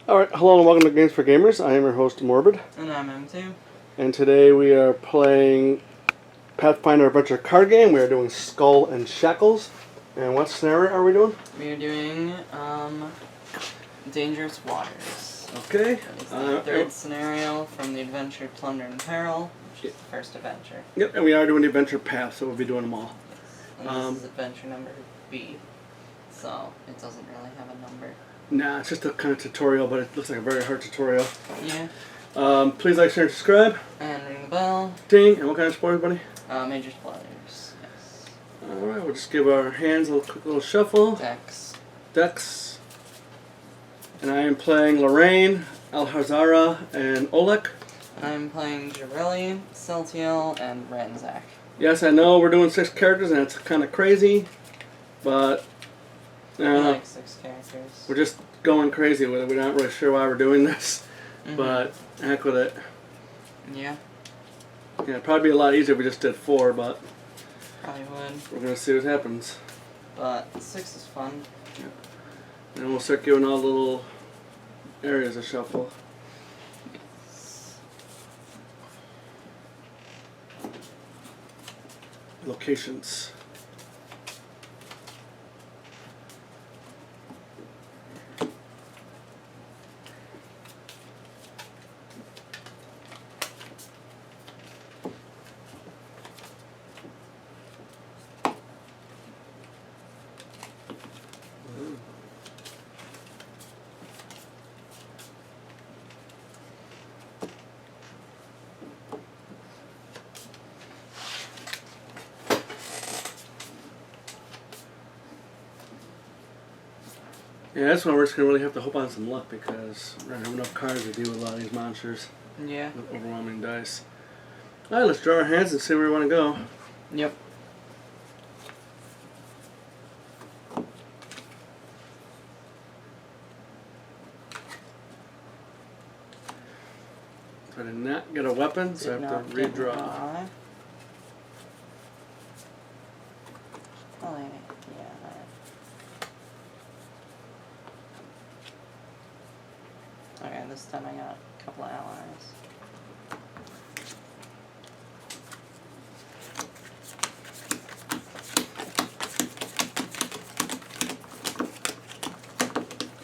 Alright, hello and welcome to Games for Gamers. I am your host, Morbid. And I'm M2. And today we are playing Pathfinder Adventure card game. We are doing Skull and Shackles. And what scenario are we doing? We are doing, Dangerous Waters. Okay. It's the third scenario from the adventure Plunder and Peril, which is the first adventure. Yep, and we are doing the adventure path, so we'll be doing them all. Yes. And this is adventure number B, so it doesn't really have a number. Nah, it's just a kind of tutorial, but it looks like a very hard tutorial. Yeah. Please like, share, and subscribe. And ring the bell. Ding. And what kind of spoilers, buddy? Major spoilers, yes. Alright, we'll just give our hands a quick little shuffle. Decks. And I am playing Lorraine, Alhazara, and Oleg. I'm playing Jirelli, Celtiel, and Ranzak. Yes, I know we're doing 6 characters, and it's kind of crazy, but I like 6 characters. we're just going crazy with it. We're not really sure why we're doing this, but heck with it. Yeah. Yeah, it'd probably be a lot easier if we just did 4, but Probably would. we're going to see what happens. But 6 is fun. Yeah. And we'll start giving all little areas a shuffle. Locations. Yeah, that's when we're just going to really have to hope on some luck because we're going to have enough cards to deal with a lot of these monsters. Yeah. With overwhelming dice. Alright, let's draw our hands and see where we want to go. Yep. So I did not get a weapon, so I have to redraw. Oh, yeah. Okay, this time I got a couple of allies.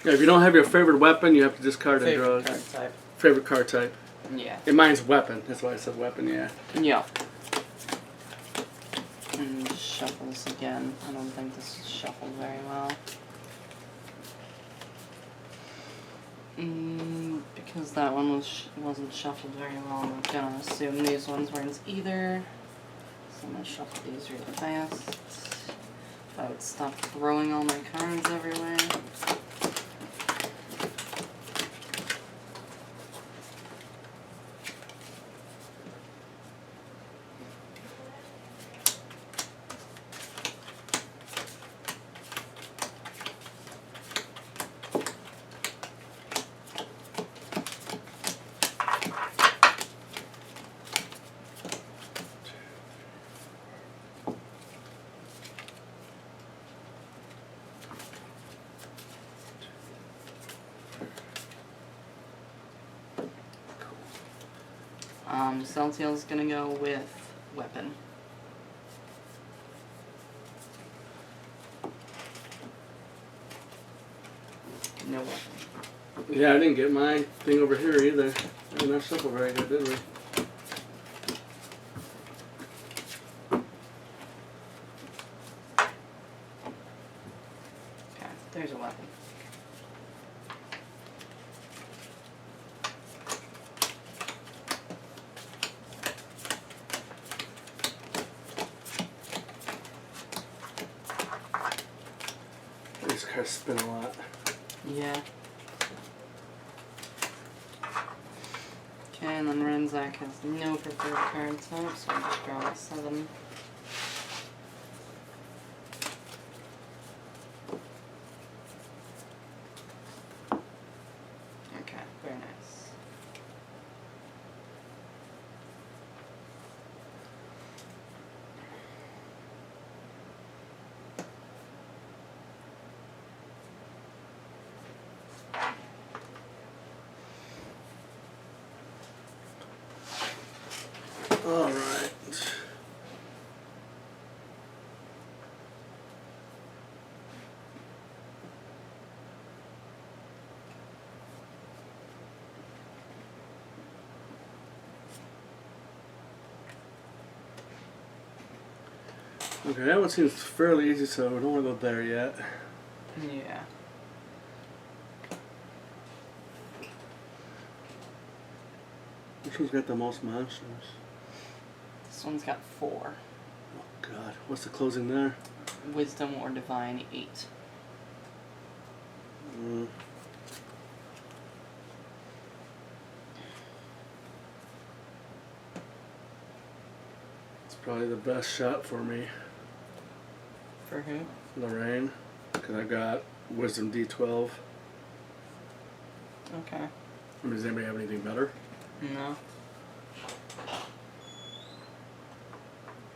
Yeah, if you don't have your favorite weapon, you have to discard and draw. Favorite card type. Favorite card type. Yeah. And mine's weapon. That's why I said weapon, yeah. Yeah. And shuffles again. I don't think this is shuffled very well. Because that one wasn't shuffled very well, I'm gonna assume these ones weren't either. So I'm gonna shuffle these really fast. If I would stop throwing all my cards everywhere. Celtiel's gonna go with weapon. No weapon. Yeah, I didn't get my thing over here either. I did not shuffle very good, did we? Okay, there's a weapon. These cards spin a lot. Yeah. Okay, and then Ranzak has no preferred card type, so I'll just draw a 7. Okay, very nice. All right. Okay, that one seems fairly easy, so I don't want to go there yet. Yeah. Which one's got the most monsters? This one's got 4. Oh God, what's the closing there? Wisdom or Divine 8. It's probably the best shot for me. For who? Lorraine, because I got Wisdom D12. Okay. I mean, does anybody have anything better? No.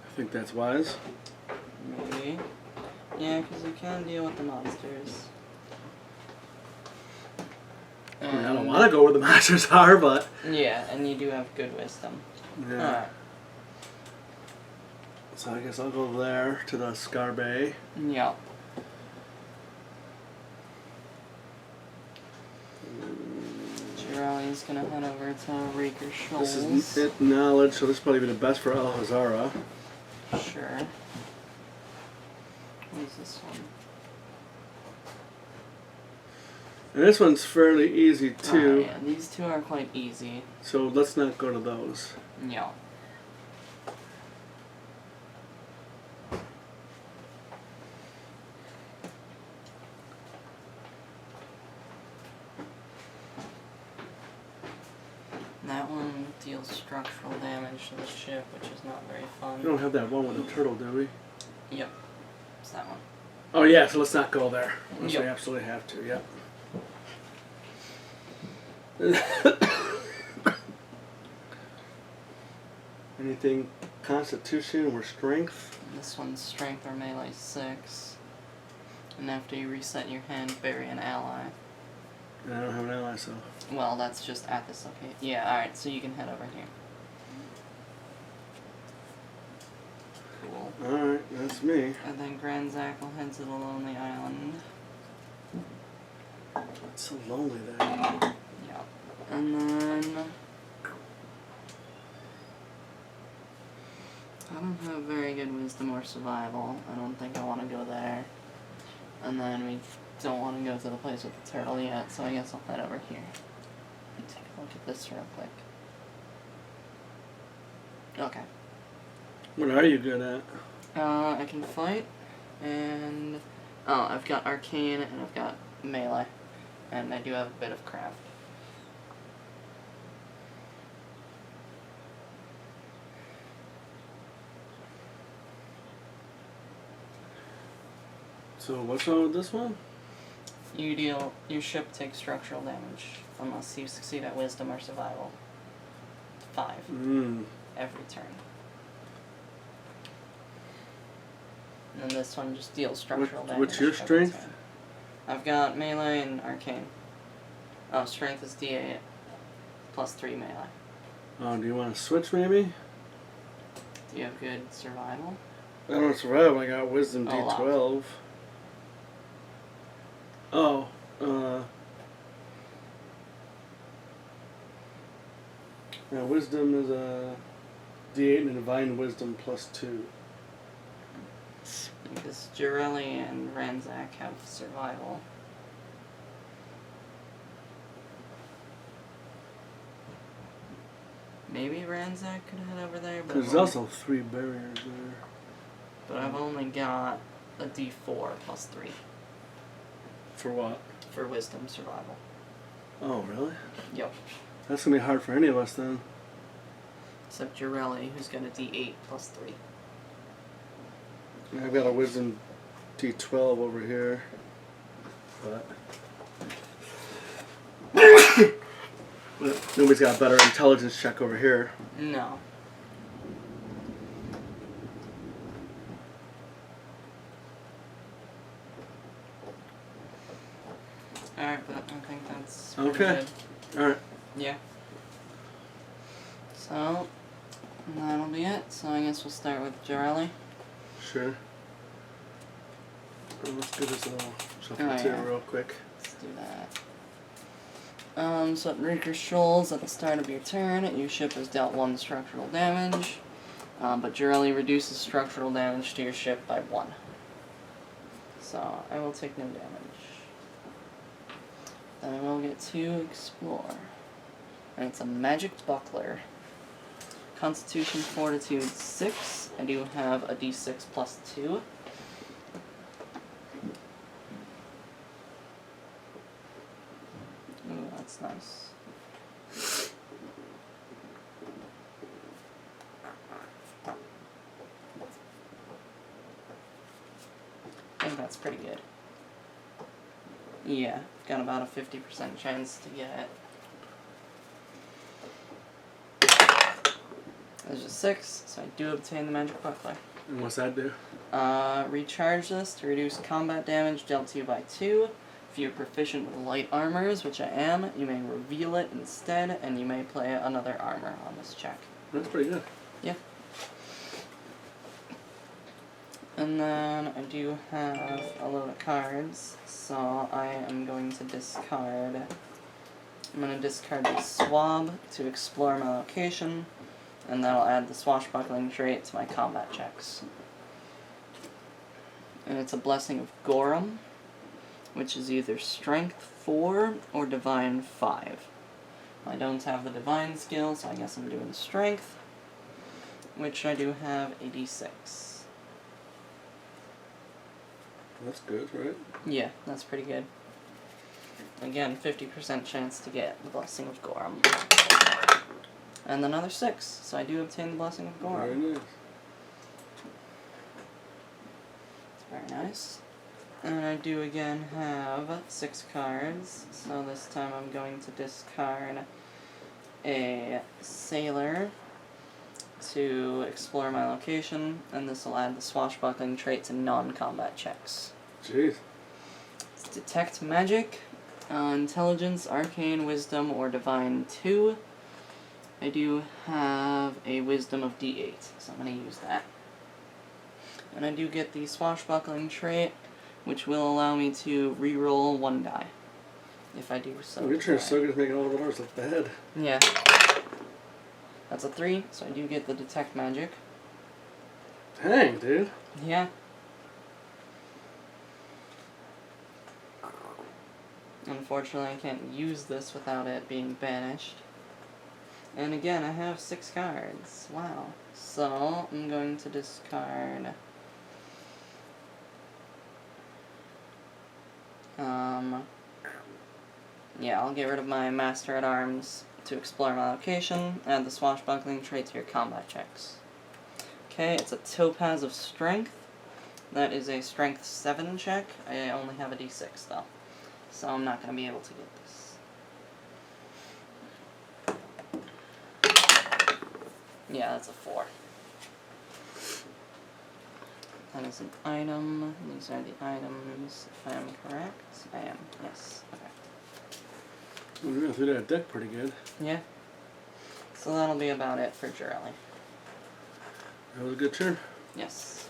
I think that's wise. Maybe. Yeah, because you can deal with the monsters. I mean, I don't want to go where the monsters are, but... Yeah, and you do have good wisdom. Yeah. Alright. So I guess I'll go there to the Scarbe. Yep. Jiraiya's gonna head over to Raker Shoals. This is it knowledge, so this will probably be the best for Alhazara. Sure. What is this one? And this one's fairly easy too. Yeah, these two are quite easy. So let's not go to those. Yeah. That one deals structural damage to the ship, which is not very fun. We don't have that one with the turtle, do we? Yep. It's that one. Oh yeah, so let's not go there. Unless Yep. we absolutely have to, yep. Anything Constitution or Strength? This one's strength or melee 6. And after you reset your hand, bury an ally. And I don't have an ally, so... Well, that's just at this location. Yeah, alright, so you can head over here. Cool. Alright, that's me. And then Grand Zack will head to the Lonely Island. It's so lonely there. Yeah. And then... I don't have very good wisdom or survival. I don't think I want to go there. And then we don't want to go to the place with the turtle yet, so I guess I'll head over here. Let me take a look at this real quick. Okay. What are you good at? I can fight, and... Oh, I've got arcane, and I've got melee. And I do have a bit of craft. So what's wrong with this one? Your ship takes structural damage unless you succeed at wisdom or survival. 5. Every turn. And then this one just deals structural damage. What's your every strength? turn. I've got melee and arcane. Oh, strength is D8 plus 3 melee. Oh, do you want to switch maybe? Do you have good survival? I don't survive. I got Wisdom D12. Oh, now Wisdom is a D8 and Divine Wisdom plus 2. Because Jirelli and Ranzak have survival. Maybe Ranzak could head over there, but There's also 3 barriers there. But I've only got a D4 plus 3 For what? for wisdom survival. Oh, really? Yep. That's going to be hard for any of us then. Except Jirelli, who's got a D8 plus 3. I've got a Wisdom D12 over here. But nobody's got a better intelligence check over here. No. Alright, but I think that's pretty Okay. good. Alright. Yeah. So, And that'll be it. So I guess we'll start with Jarelli. Sure. Well, let's do this little shuffle real quick. Let's do that. So at Reeker Shoals, at the start of your turn, your ship is dealt 1 structural damage, but Jarelli reduces structural damage to your ship by 1. So I will take no damage. Then I will get to explore. And it's a magic buckler. Constitution Fortitude 6. I do have a d6 plus 2. Ooh, that's nice. I think that's pretty good. Yeah, got about a 50% chance to get it. There's a 6, so I do obtain the magic buckler. And what's that do? Recharge this to reduce combat damage dealt to you by 2. If you're proficient with light armors, which I am, you may reveal it instead, and you may play another armor on this check. That's pretty good. Yeah. And then I do have a load of cards, so I am going to discard. I'm going to discard the Swab to explore my location, and that'll add the Swashbuckling trait to my combat checks. And it's a Blessing of Gorham, which is either Strength 4 or Divine 5. I don't have the Divine skill, so I guess I'm doing Strength, which I do have a d6. That's good, right? Yeah, that's pretty good. Again, 50% chance to get the Blessing of Gorham. And another 6, so I do obtain the Blessing of Gorham. Very nice. Very nice. And I do again have 6 cards, so this time I'm going to discard a Sailor to explore my location, and this will add the Swashbuckling trait to non-combat checks. Jeez. It's Detect Magic, Intelligence, Arcane, Wisdom, or Divine 2. I do have a Wisdom of D8, so I'm going to use that. And I do get the Swashbuckling trait, which will allow me to re-roll 1 die, if I do so. Your turn is so good at making all the rollers look bad. Yeah. That's a 3, so I do get the Detect Magic. Dang, dude. Yeah. Unfortunately, I can't use this without it being banished. And again, I have 6 cards. Wow. So, I'm going to discard... yeah, I'll get rid of my Master at Arms to explore my location, add the Swashbuckling trait to your combat checks. Okay, it's a Topaz of Strength. That is a Strength 7 check. I only have a d6 though, so I'm not going to be able to get this. Yeah, that's a 4. That is an item. These are the items, if I am correct. I am, yes. Okay. We're going through that deck pretty good. Yeah. So that'll be about it for Jarelli. That was a good turn. Yes.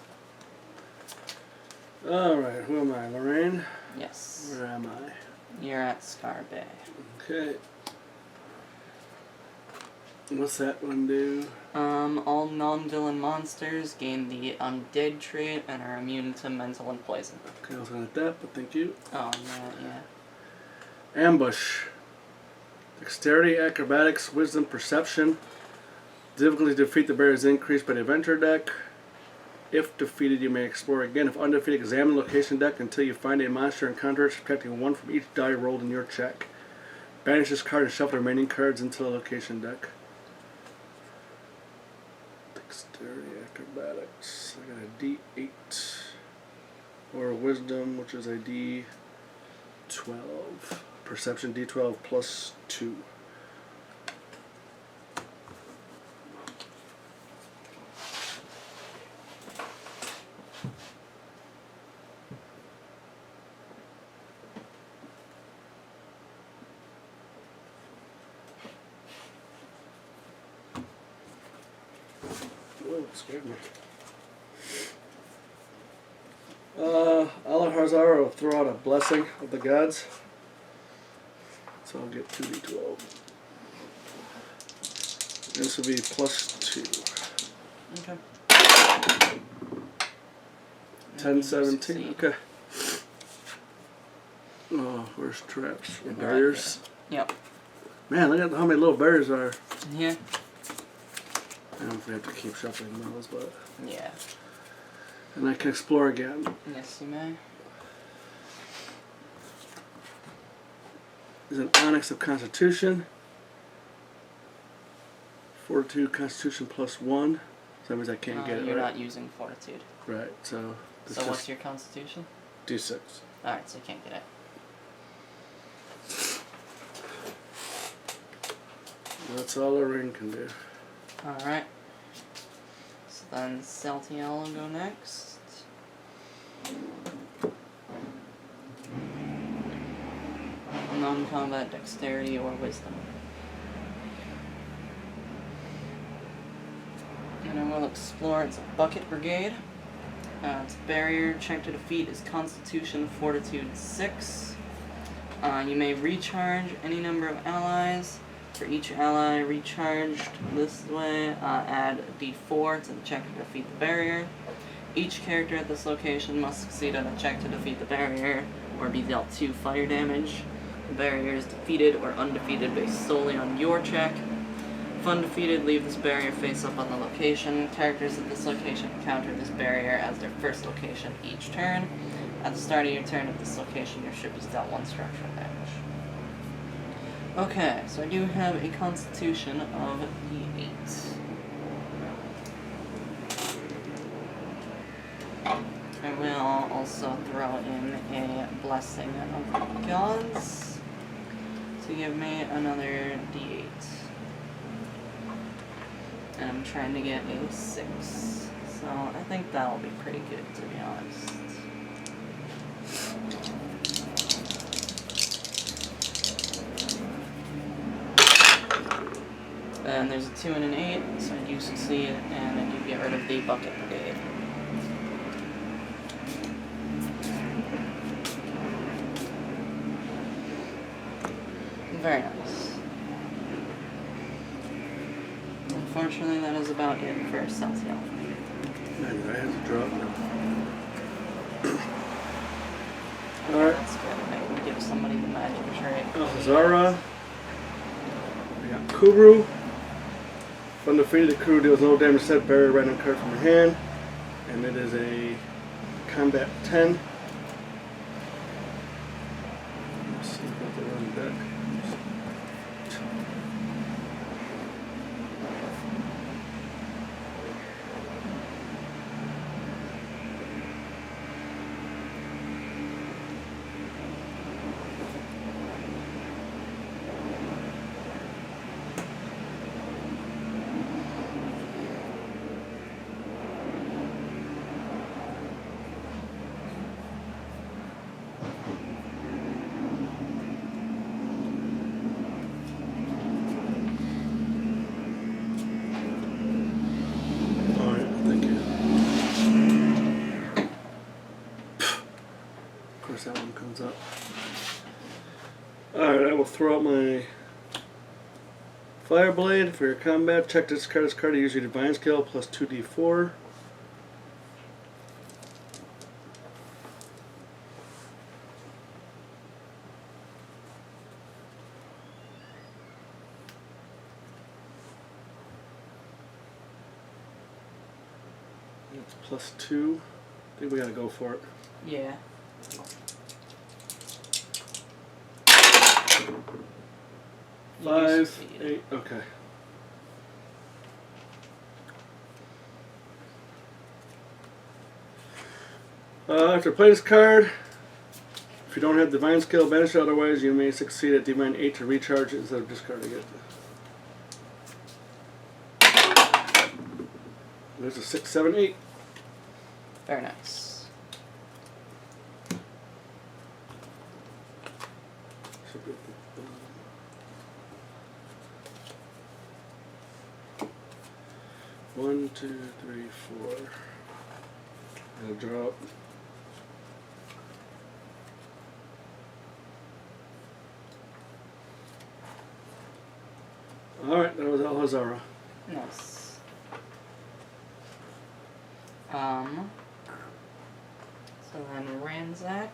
Alright, who am I? Lorraine? Yes. Where am I? You're at Scar Bay. Okay. What's that one do? All non-villain monsters gain the Undead trait and are immune to mental and poison. Okay, I was going to hit that, but thank you. Oh, yeah. Ambush. Dexterity, acrobatics, wisdom, perception. Difficulty to defeat the bear is increased by the adventure deck. If defeated, you may explore again. If undefeated, examine the location deck until you find a monster encounter, subtracting 1 from each die rolled in your check. Banish this card and shuffle the remaining cards into the location deck. Dexterity, acrobatics. I got a D8. Or wisdom, which is a D12. Perception, D12 plus 2. scared me. Alahazar will throw out a blessing of the gods. So I'll get 2d12. This will be +2. Okay. 10, 17. Okay. Oh, where's traps? Or barriers? Yep. Man, look at how many little barriers are. Yeah. I don't know if we have to keep shuffling those, but. Yeah. And I can explore again. Yes, you may. There's an Onyx of Constitution. Fortitude, Constitution +1. So that means I can't get it, You're right? not using Fortitude. Right, so. So what's your Constitution? D6. Alright, so you can't get it. That's all a ring can do. Alright. So then Celtiel will go next. Non-combat dexterity or wisdom. And I will explore. It's a bucket brigade. Its barrier check to defeat is Constitution Fortitude 6. You may recharge any number of allies. For each ally recharged this way, add a d4 to the check to defeat the barrier. Each character at this location must succeed on a check to defeat the barrier, or be dealt 2 fire damage. The barrier is defeated or undefeated based solely on your check. If undefeated, leave this barrier face up on the location. Characters at this location encounter this barrier as their first location each turn. At the start of your turn at this location, your ship is dealt 1 structural damage. Okay, so I do have a constitution of D8. I will also throw in a blessing of the gods to give me another D8. And I'm trying to get a 6. So I think that'll be pretty good, to be honest. And there's a 2 and an 8, so I do succeed, and I do get rid of the bucket brigade. Very nice. Unfortunately, that is about it for Celtiel. Man, I have to drop now. Okay, Alright. that's good. I can give somebody the magic trait. Zara. We got Kuru. If undefeated, the crew deals no damage set barrier random card from your hand. And it is a combat 10. Let's see what they run deck. That one comes up. Alright, I will throw out my Fireblade for your combat. Check this card to use your divine skill plus 2d4. It's +2. I think we gotta go for it. Yeah. Five, 8, okay. After play this card, if you don't have divine skill, banish it. Otherwise, you may succeed at divine 8 to recharge it instead of discarding it. There's a 6, 7, 8. Very nice. 1, 2, 3, 4. And a drop. Alright, that was Alhazara. Nice. So then Ransack.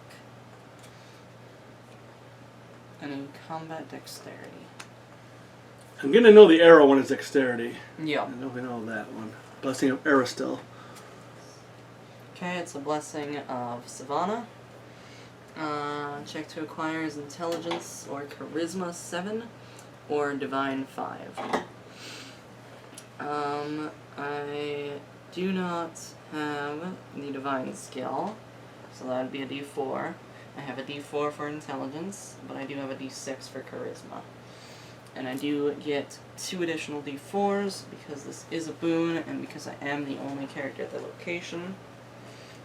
And in combat dexterity. I'm getting to know the arrow one is dexterity. Yep. I know we know that one. Blessing of Aristil. Okay, it's a blessing of Savannah. Check to acquire is intelligence or charisma 7 or divine 5. I do not have the divine skill, so that would be a d4. I have a d4 for intelligence, but I do have a d6 for charisma. And I do get 2 additional d4s because this is a boon and because I am the only character at the location.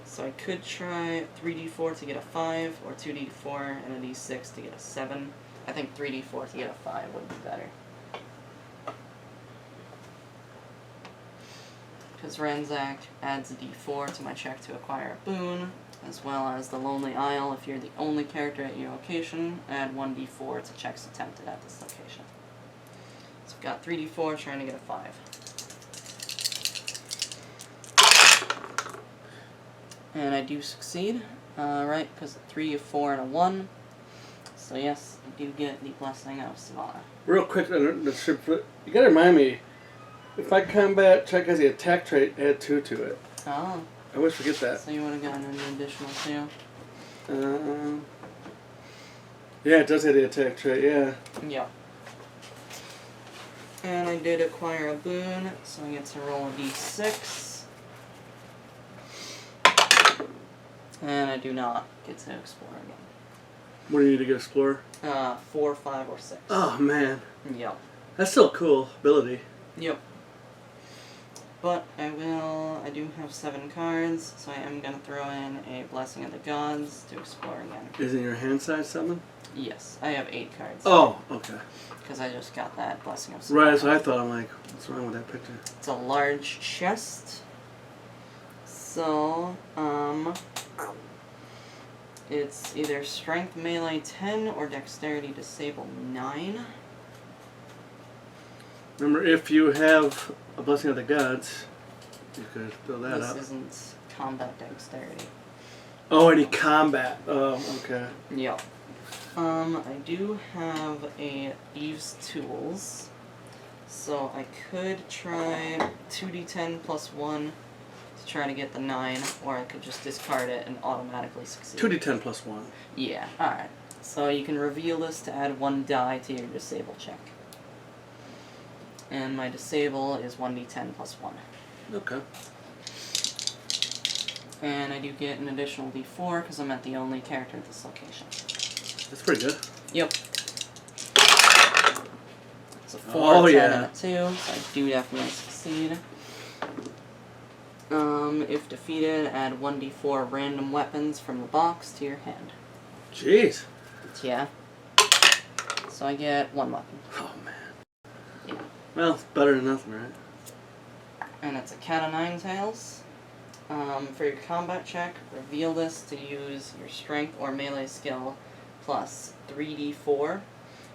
So I could try 3d4 to get a 5, or 2d4 and a d6 to get a 7. I think 3d4 to get a 5 would be better. Because Ransack adds a d4 to my check to acquire a boon, as well as the Lonely Isle. If you're the only character at your location, add 1d4 to checks attempted at this location. So I've got 3d4 trying to get a 5. And I do succeed, right, because 3, a 4, and a 1. So yes, I do get the blessing of Savannah. Real quick, you gotta remind me, if my combat check has the attack trait, add 2 to it. Oh. I always forget that. So you would have gotten an additional 2. Yeah, it does have the attack trait, yeah. Yep. And I did acquire a boon, so I get to roll a d6. And I do not get to explore again. What do you need to get Explorer? 4, 5, or 6. Oh, man. Yep. That's still a cool ability. Yep. But I do have 7 cards, so I am going to throw in a Blessing of the Gods to explore again. Is it your hand size 7? Yes, I have 8 cards. Oh, okay. Because I just got that Blessing of Right, that's what I thought. I'm like, what's wrong with that picture? It's a large chest. So, it's either Strength Melee 10 or Dexterity Disable 9. Remember, if you have a Blessing of the Gods, you could fill that up. This isn't combat dexterity. Oh, any combat. Oh, okay. Yep. I do have a Thieves' Tools, so I could try 2d10 plus 1 to try to get the 9, or I could just discard it and automatically succeed. 2d10 plus 1. Yeah, alright. So you can reveal this to add 1 die to your disable check. And my disable is 1d10 plus 1. Okay. And I do get an additional d4 because I'm at the only character at this location. That's pretty good. Yep. It's a 4, 10, yeah. and a 2, so I do definitely succeed. If defeated, add 1d4 random weapons from the box to your hand. Jeez. Yeah. So I get 1 weapon. Oh, man. Yeah. Well, it's better than nothing, right? And it's a cat o' nine tails. For your combat check, reveal this to use your strength or melee skill plus 3d4.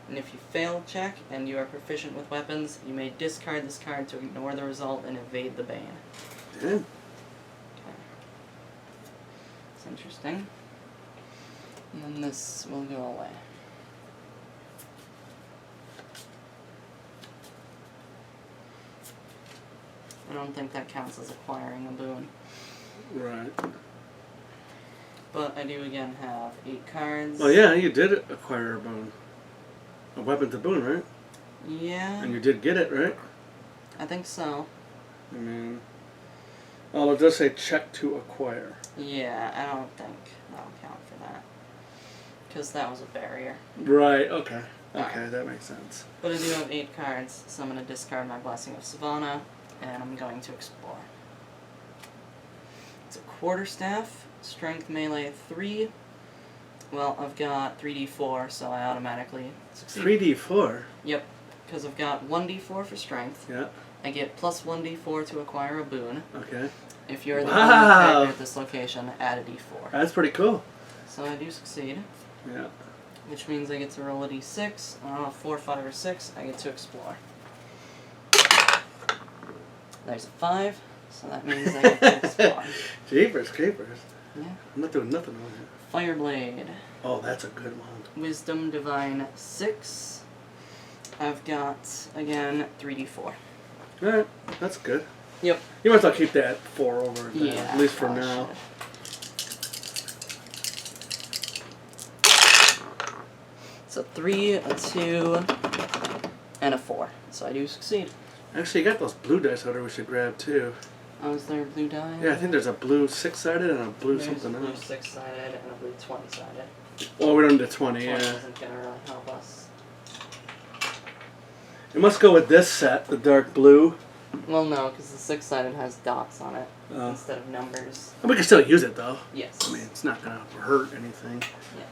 And if you fail the check and you are proficient with weapons, you may discard this card to ignore the result and evade the bane. Yeah. Okay. It's interesting. And then this will go away. I don't think that counts as acquiring a boon. Right. But I do again have 8 cards. Oh, yeah, you did acquire a boon. A weapon to boon, right? Yeah. And you did get it, right? I think so. I mean... Oh, it does say check to acquire. Yeah, I don't think that'll count for that. Because that was a barrier. Right, okay. Okay, Alright. that makes sense. But I do have 8 cards, so I'm going to discard my Blessing of Savannah, and I'm going to explore. It's a quarterstaff, strength melee 3. Well, I've got 3d4, so I automatically succeed. 3d4? Yep, because I've got 1d4 for strength, Yeah. I get plus 1d4 to acquire a boon. Okay. If you're the Wow. only character at this location, add a d4. That's pretty cool. So I do succeed. Yeah. Which means I get to roll a d6. On a 4, 5, or 6, I get to explore. There's a 5, so that means I get to explore. Jeepers creepers. Yeah. I'm not doing nothing over here. Fireblade. Oh, that's a good one. Wisdom Divine 6. I've got, again, 3d4. Alright, that's good. Yep. You might as well keep that 4 over there, Yeah. at least for I now. should. So 3, a 2, and a 4. So I do succeed. Actually, you got those blue dice out there we should grab too. Oh, is there a blue die? Yeah, I think there's a blue 6-sided and a blue There's something a blue else. 6-sided and a blue 20-sided. Oh, we don't need the 20, 20 yeah. isn't going to really help us. It must go with this set, the dark blue. Well, no, because the 6-sided has dots on it Oh. instead of numbers. We can still use it though. Yes. I mean, it's not gonna hurt anything. Yeah.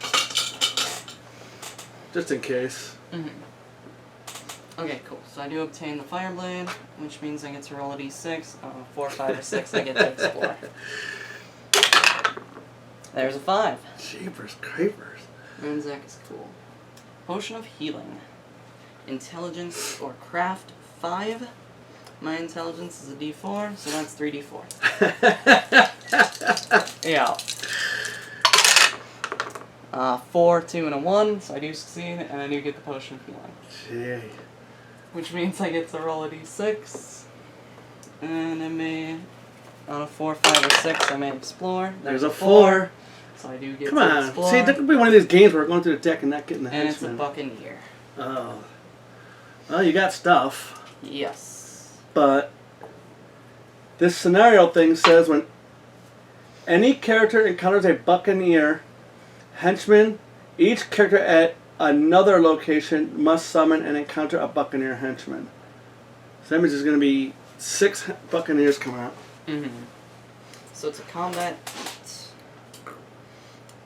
Just in case. Mm-hmm. Okay, cool. So I do obtain the Fireblade, which means I get to roll a d6. 4, 5, or 6, I get to explore. There's a 5. Jeepers creepers. Ransack is cool. Potion of Healing. Intelligence or Craft 5. My intelligence is a d4, so that's 3d4. Yeah. 4, 2, and a 1, so I do succeed, and I do get the Potion of Healing. Gee. Which means I get to roll a d6, and I may, on a 4, 5, or 6, I may explore. There's a 4. So I do get Come to on. explore. See, that could be one of these games where we're going through the deck and not getting the and it's a henchman. Buccaneer. Oh. Well, you got stuff. Yes. But this scenario thing says when any character encounters a Buccaneer henchman, each character at another location must summon and encounter a Buccaneer henchman. So that means there's going to be 6 Buccaneers coming out. Mm-hmm. So it's a combat.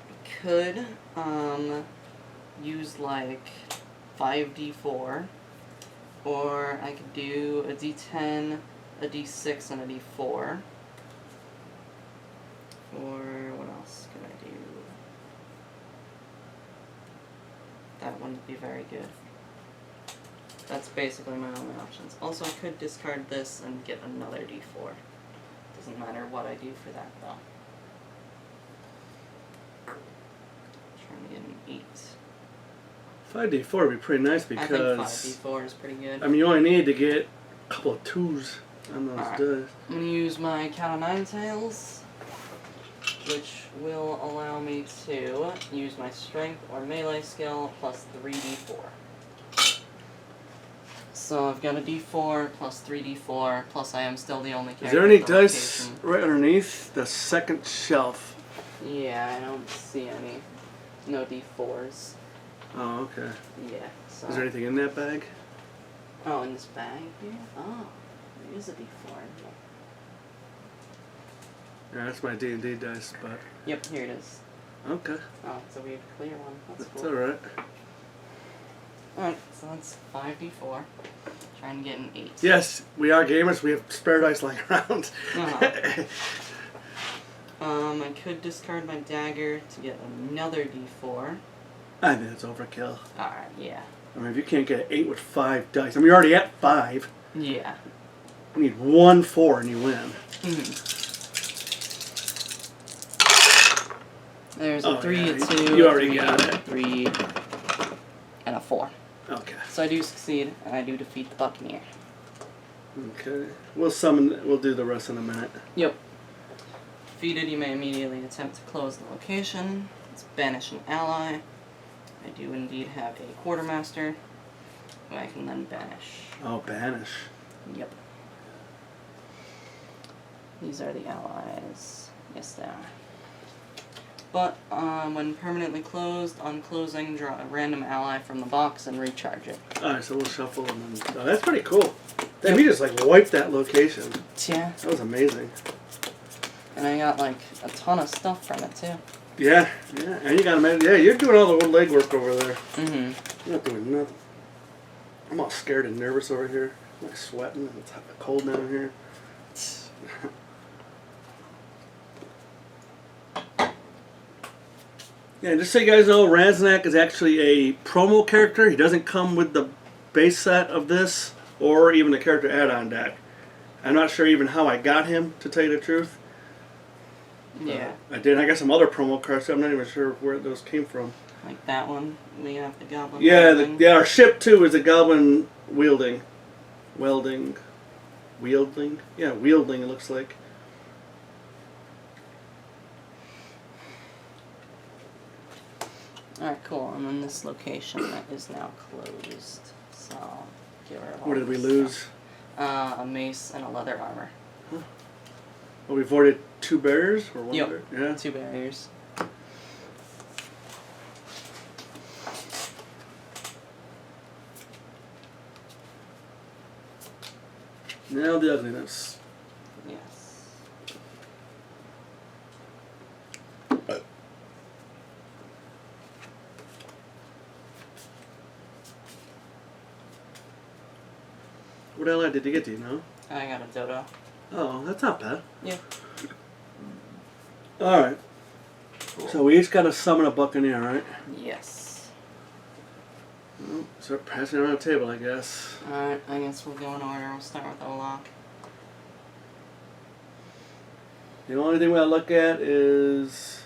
I could use like 5d4, or I could do a d10, a d6, and a d4. Or what else could I do? That wouldn't be very good. That's basically my only options. Also, I could discard this and get another d4. Doesn't matter what I do for that, though. Trying to get an 8. 5d4 would be pretty nice I think because 5d4 is pretty good. I mean, you only need to get a couple of 2s on those Alright. dice. I'm going to use my Cat of Nine Tails, which will allow me to use my Strength or Melee skill plus 3d4. So I've got a d4 plus 3d4, plus I am still the only character. Is there any at the dice location. right underneath the second shelf? Yeah, I don't see any. No d4s. Oh, okay. Yeah, so. Is there anything in that bag? Oh, in this bag here? Oh, there is a d4 in here. Yeah, that's my D&D dice, but Yep, here it is. okay. Oh, it's a weird clear one. That's That's cool. alright. Alright, so that's 5d4. Trying to get an 8. Yes, we are gamers. We have spare dice lying around. Uh-huh. I could discard my dagger to get another d4. I think it's overkill. Alright, yeah. I mean, if you can't get an 8 with 5 dice, I mean, you're already at 5. Yeah. You need 1 4 and you win. There's Oh, a 3, yeah, a 2, you a already 3, got it. 3, and a 4. Okay. So I do succeed, and I do defeat the Buccaneer. Okay. We'll summon. We'll do the rest in a minute. Yep. Defeated, you may immediately attempt to close the location. Let's banish an ally. I do indeed have a quartermaster, who I can then banish. Oh, banish. Yep. These are the allies. Yes, they are. But when permanently closed, on closing, draw a random ally from the box and recharge it. Alright, so we'll shuffle and then. Oh, that's pretty cool. Damn, we just like wiped that location. Yeah. That was amazing. And I got like a ton of stuff from it too. Yeah, yeah. And you got to yeah, you're doing all the legwork over there. Mm-hmm. You're not doing nothing. I'm all scared and nervous over here. I'm sweating. It's cold down here. Yeah, just so you guys know, Raznak is actually a promo character. He doesn't come with the base set of this or even the character add-on deck. I'm not sure even how I got him, to tell you the truth. Yeah. I did. I got some other promo cards, so I'm not even sure where those came from. Like that one. We have the goblin. Yeah, our ship too is a goblin wielding. Wielding. Yeah, wielding, it looks like. Alright, cool. And then this location that is now closed. So, get rid of all What did we this lose? stuff. A mace and a leather armor. Huh. Well, we avoided 2 barriers? Or 1 Yep. barrier? Yeah. 2 barriers. Now the ugliness. Yes. What ally did you get, do you know? I got a dodo. Oh, that's not bad. Yeah. Alright. Cool. So we each got to summon a buccaneer, right? Yes. Well, start passing around the table, I guess. Alright, I guess we'll go in order. We'll start with Olak. The only thing we gotta look at is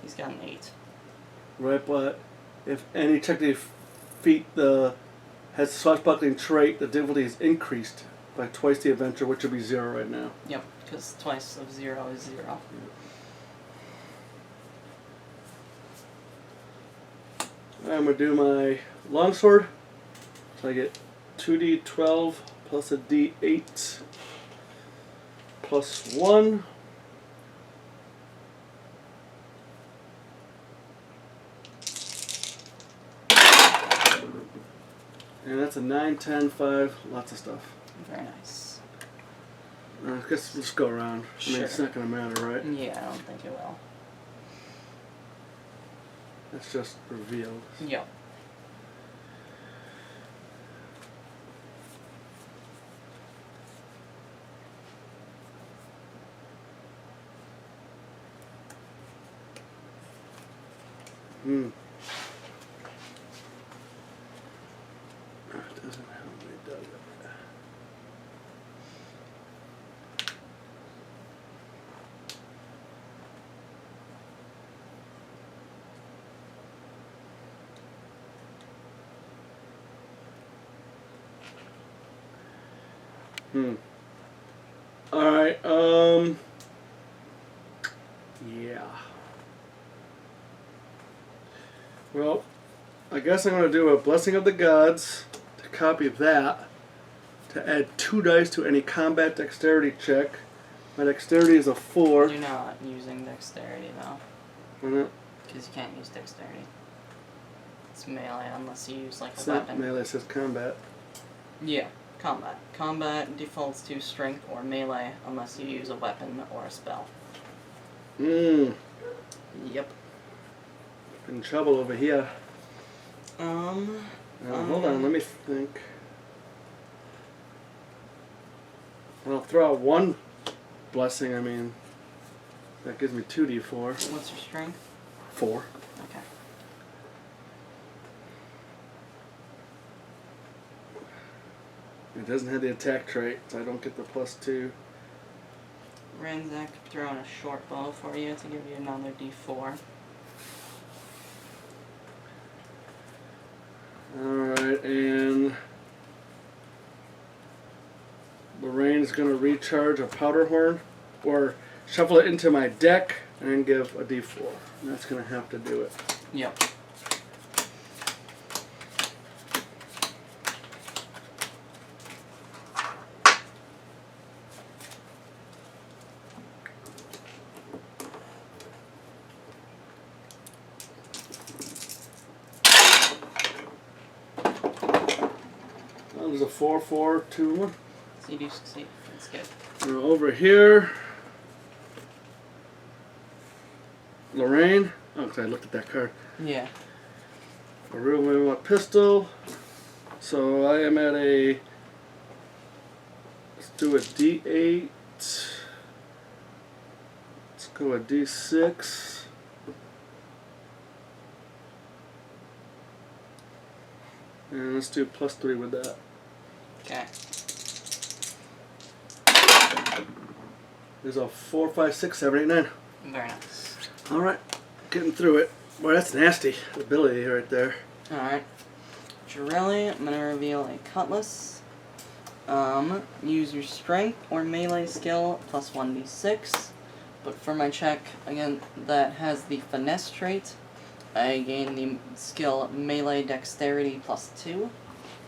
He's got an 8. right, but if any check to defeat the has swashbuckling trait, the difficulty is increased by twice the adventure, which would be 0 right now. Yep, because twice of 0 is 0. I'm gonna do my longsword. So I get 2d12 plus a d8 plus 1. And that's a 9, 10, 5, lots of stuff. Very nice. I guess let's go around. I mean, it's Sure. not going to matter, right? Yeah, I don't think it will. It's just revealed. Yep. Hmm. It doesn't help me, does it? Alright, yeah. Well, I guess I'm going to do a Blessing of the Gods to copy that, to add 2 dice to any combat dexterity check. My dexterity is a 4. You're not using dexterity, though. Why not? Because you can't use dexterity. It's melee unless you use, like, It's a not weapon. melee, it says combat. Yeah, combat. Combat defaults to strength or melee unless you use a weapon or a spell. Mmm, Yep. in trouble over here. Hold on, let me think. I'll throw out 1 blessing, I mean, that gives me 2d4. What's your strength? 4. Okay. It doesn't have the attack trait, so I don't get the +2. Ranzak throwing a short bow for you to give you another d4. Alright, and Lorraine is going to recharge a powder horn, or shuffle it into my deck, and then give a d4. And that's going to have to do it. Yep. Well, there's a 4, 4, 2, 1. So you do succeed. That's good. Now over here, Lorraine. Oh, because I looked at that card. Yeah. A real pistol. So I am at a do a D8. Let's go a D6. And let's do +3 with that. Okay. There's a 4, 5, 6, 7, 8, 9. Very nice. Alright, getting through it. Boy, that's nasty ability right there. Alright. Jirelli, I'm gonna reveal a cutlass. Use your strength or melee skill plus 1d6. But for my check, again, that has the finesse trait, I gain the skill melee dexterity plus 2.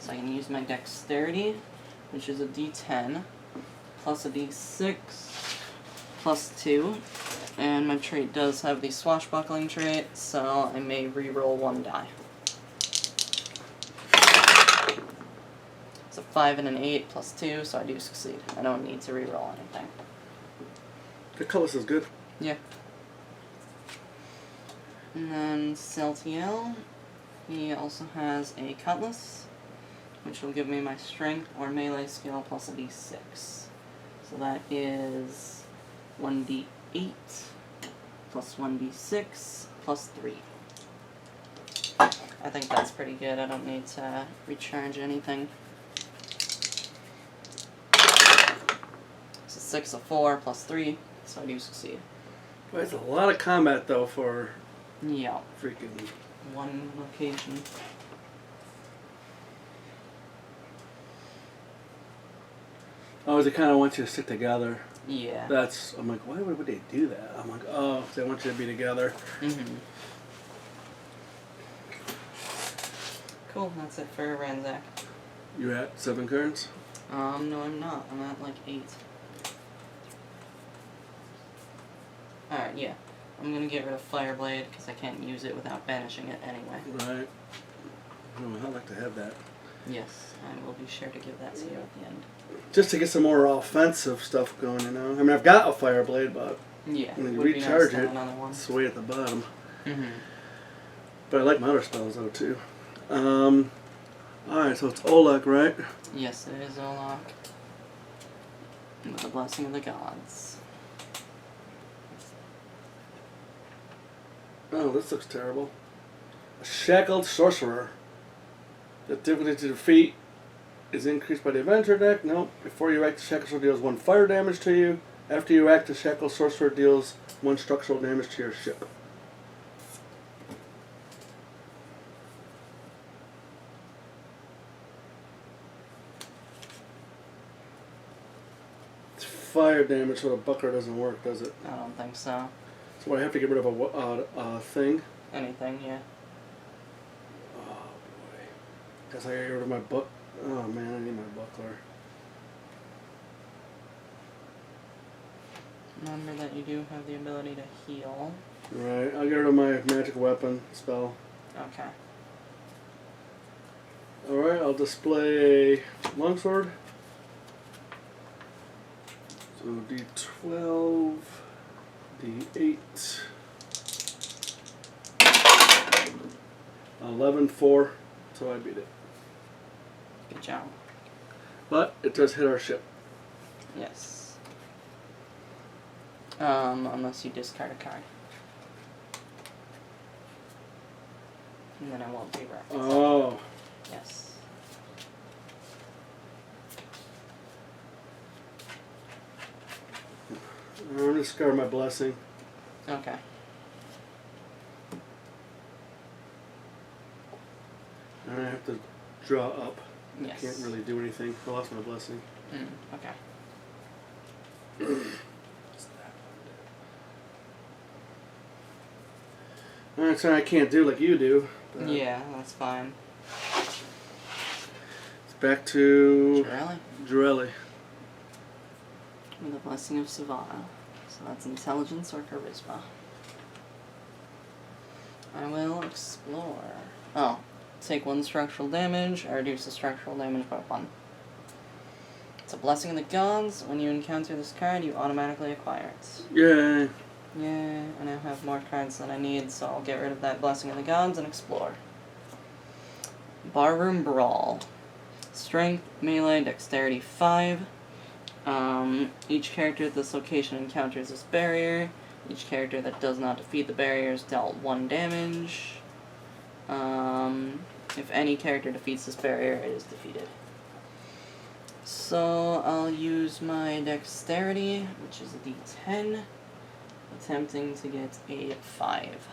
So I can use my dexterity, which is a d10, plus a d6, plus 2. And my trait does have the swashbuckling trait, so I may re-roll 1 die. It's a 5 and an 8 plus 2, so I do succeed. I don't need to re-roll anything. The cutlass is good. Yeah. And then Celtiel, he also has a cutlass, which will give me my strength or melee skill plus a d6. So that is 1d8 plus 1d6 plus 3. I think that's pretty good. I don't need to recharge anything. So 6 of 4 plus 3, so I do succeed. Boy, it's a lot of combat though for Yeah. freaking. One location. Oh, they kind of want you to stick together. Yeah. That's. I'm like, why would they do that? I'm like, oh, they want you to be together. Mm-hmm. Cool, that's it for Ransack. You at 7 cards? No, I'm not. I'm at like 8. Alright, yeah. I'm gonna get rid of Fireblade because I can't use it without banishing it anyway. Right. Oh, I'd like to have that. Yes, I will be sure to give that to you at the end. Just to get some more offensive stuff going, you know. I mean, I've got a Fireblade, but Yeah, when you would be recharge nice to have it, another one. it's way at the bottom. Mm-hmm. But I like my other spells though too. Alright, so it's Olek, right? Yes, it is Olak. With the blessing of the gods. Oh, this looks terrible. A shackled sorcerer. The difficulty to defeat is increased by the adventure deck. Nope. Before you act, the shackled sorcerer deals 1 fire damage to you. After you act, the shackled sorcerer deals 1 structural damage to your ship. It's fire damage, so the buckler doesn't work, does it? I don't think so. So I have to get rid of a thing. Anything, yeah. Oh boy. Guess I gotta get rid of my book. Oh man, I need my buckler. Remember that you do have the ability to heal. Right, I'll get rid of my magic weapon spell. Okay. Alright, I'll display a longsword. So D12, D8, 11, 4, so I beat it. Good job. But it does hit our ship. Yes. Unless you discard a card. And then it won't be wrecked. Oh. Yes. I'm gonna discard my blessing. Okay. And I have to draw up. Yes. Can't really do anything. I lost my blessing. Okay. Alright, so I can't do like you do. But Yeah, that's fine. It's back to Really? Jirelli. With the blessing of Savannah. So that's intelligence or charisma. I will explore. Oh. Take 1 structural damage, or reduce the structural damage by 1. It's a blessing of the gods. When you encounter this card, you automatically acquire it. Yay. Yeah, I now have more cards than I need, so I'll get rid of that blessing of the gods and explore. Barroom Brawl. Strength, melee, dexterity 5. Each character at this location encounters this barrier. Each character that does not defeat the barrier is dealt 1 damage. If any character defeats this barrier, it is defeated. So I'll use my dexterity, which is a d10, attempting to get a 5.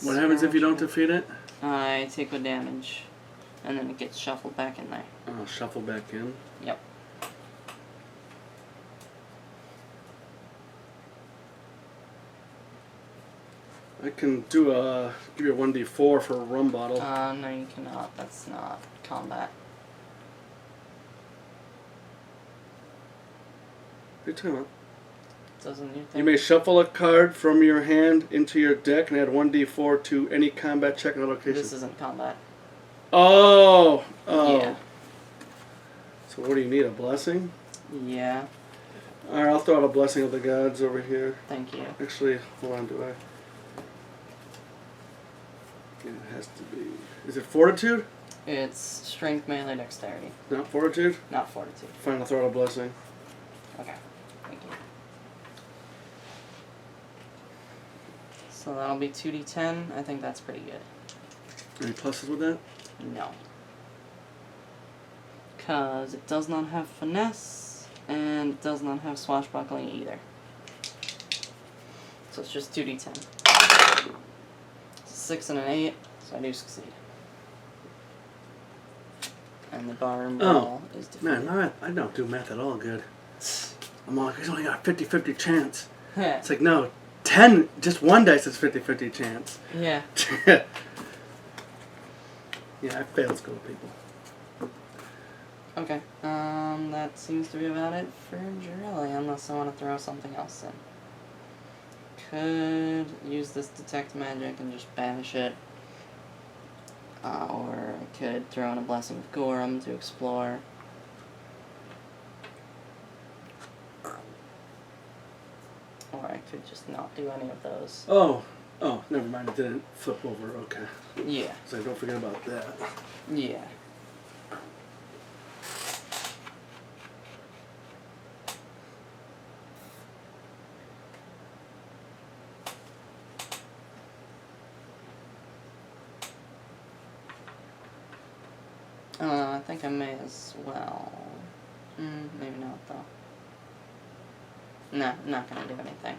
What happens if you don't defeat it? I take 1 damage, and then it gets shuffled back in there. Oh, shuffle back in. Yep. I can do give you a 1d4 for a rum bottle. No, you cannot. That's not combat. What are you talking about? Doesn't you think? You may shuffle a card from your hand into your deck and add 1d4 to any combat check on the location. This isn't combat. Oh! Yeah. So what do you need, a blessing? Yeah. Alright, I'll throw out a blessing of the gods over here. Thank you. Actually, hold on, do I? Yeah, it has to be... Is it fortitude? It's strength, melee, dexterity. Not fortitude? Not fortitude. Fine, I'll throw out a blessing. Okay. Thank you. So that'll be 2d10. I think that's pretty good. Any pluses with that? No. Because it does not have finesse, and it does not have swashbuckling either. So it's just 2d10. 6 and an 8, so I do succeed. And the barroom ball is defeated. Man, I don't do math at all good. I'm like, he's only got a 50-50 chance. It's like, no, 10, just one dice is 50-50 chance. Yeah. Yeah, I failed school, people. Okay. That seems to be about it for Jirelli, unless I want to throw something else in. Could use this detect magic and just banish it. Or I could throw in a blessing of Gorham to explore. Or I could just not do any of those. Oh, never mind. It didn't flip over. Okay. Yeah. So don't forget about that. Yeah. I think I may as well. Maybe not, though. Nah, not gonna do anything.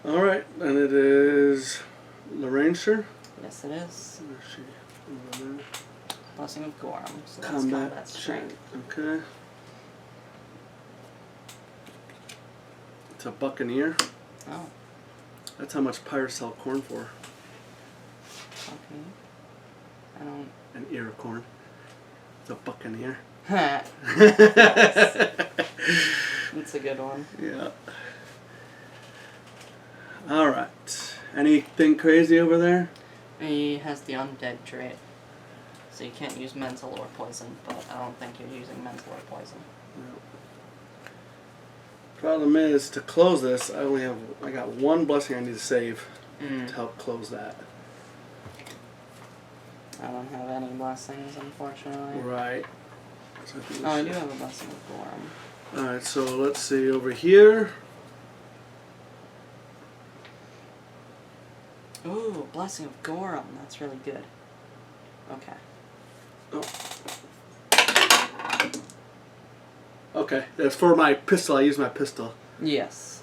Alright, and it is Lorraine, sure? Yes, it is. Where is she? Over there. Blessing of Gorham, so that's Combat combat strength. Okay. It's a buccaneer. Oh, That's how much pirates sell corn for. okay. I don't... An ear of corn. It's a buccaneer. That's a good one. Yeah. Alright. Anything crazy over there? He has the undead trait. So you can't use mental or poison, but I don't think you're using mental or poison. No. Problem is, to close this, I got one blessing I need to save to help close that. I don't have any blessings, unfortunately. Right. So I do have a blessing of Gorham. Alright, so let's see over here. Ooh, blessing of Gorham. That's really good. Okay. Oh. Okay, that's for my pistol. I use my pistol. Yes.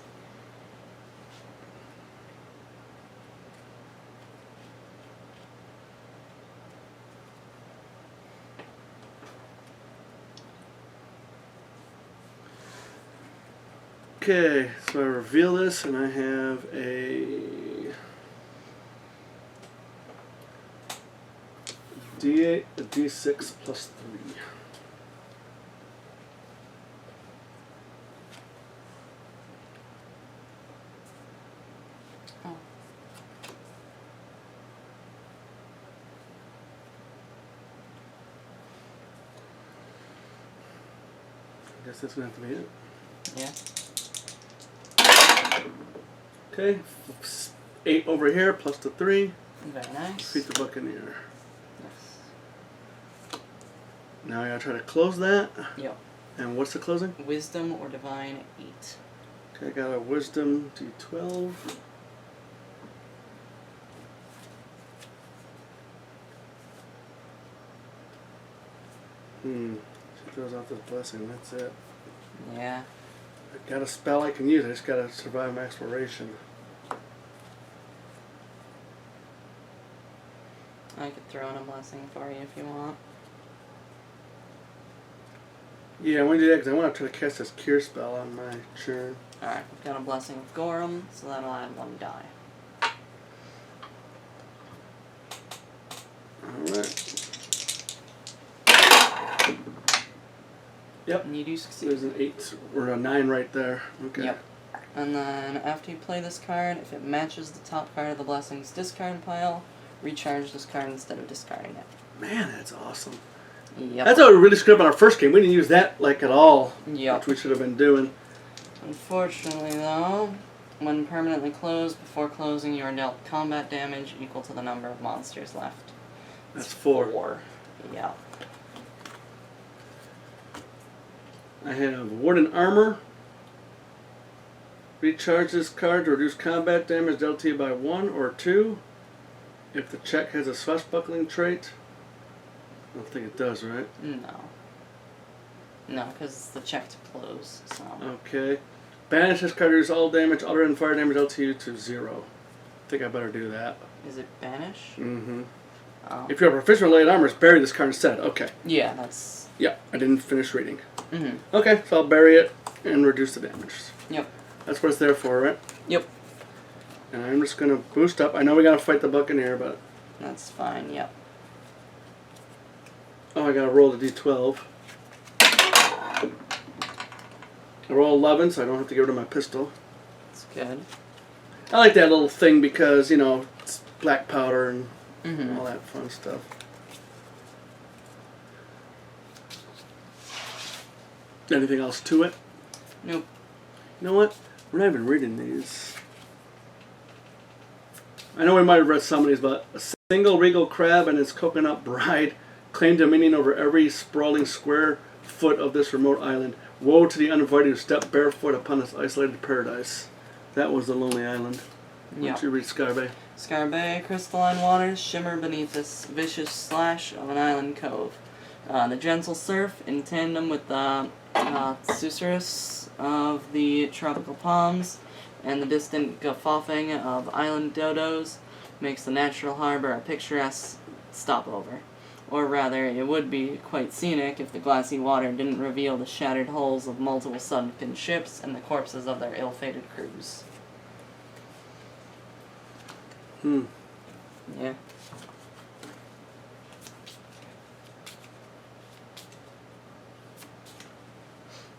Okay, so I reveal this and I have a D8, a D6 plus 3. Oh. I guess that's going to have to be it. Yeah. Okay, 8 over here plus the 3. Very nice. Defeat the Buccaneer. Yes. Now I gotta try to close that. Yep. And what's the closing? Wisdom or Divine 8. Okay, I got a Wisdom D12. She throws out this blessing, that's it. Yeah. I got a spell I can use, I just gotta survive my exploration. I could throw in a blessing for you if you want. Yeah, I want to do that because I want to try to cast this cure spell on my churn. Alright, we've got a blessing of Gorham, so that'll add 1 die. Alright. Yep. And you do succeed. There's an 8 or a 9 right there. Okay. Yep. And then after you play this card, if it matches the top card of the blessing's discard pile, recharge this card instead of discarding it. Man, that's awesome. Yep. That's how we really screwed up on our first game. We didn't use that like at all. Yep. Which we should have been doing. Unfortunately, though, when permanently closed, before closing, you are dealt combat damage equal to the number of monsters left. That's 4. 4. Yeah. I have Warden Armor. Recharge this card to reduce combat damage dealt to you by 1 or 2. If the check has a swashbuckling trait. I don't think it does, right? No. No, because it's the check to close, so. Okay. Banish this card to reduce all damage other than fire damage dealt to you to 0. I think I better do that. Is it banish? Mm-hmm. Oh. If you have proficient related armor, bury this card instead. Okay. Yeah, that's... Yeah, I didn't finish reading. Mm-hmm. Okay, so I'll bury it and reduce the damage. Yep. That's what it's there for, right? Yep. And I'm just going to boost up. I know we got to fight the Buccaneer, but... That's fine, yep. Oh, I got to roll the D12. I roll 11, so I don't have to get rid of my pistol. That's good. I like that little thing because, you know, it's black powder and Mm-hmm. all that fun stuff. Anything else to it? Nope. You know what? We're not even reading these. I know we might have read some of these, but a single regal crab and its coconut bride claim dominion over every sprawling square foot of this remote island. Woe to the uninvited who step barefoot upon this isolated paradise. That was the Lonely Island. Why Yep. don't you read Skybay? Scarbay, crystalline waters shimmer beneath this vicious slash of an island cove. The gentle surf, in tandem with the susurrus of the tropical palms and the distant guffawing of island dodos, makes the natural harbor a picturesque stopover. Or rather, it would be quite scenic if the glassy water didn't reveal the shattered hulls of multiple sunken ships and the corpses of their ill-fated crews. Yeah.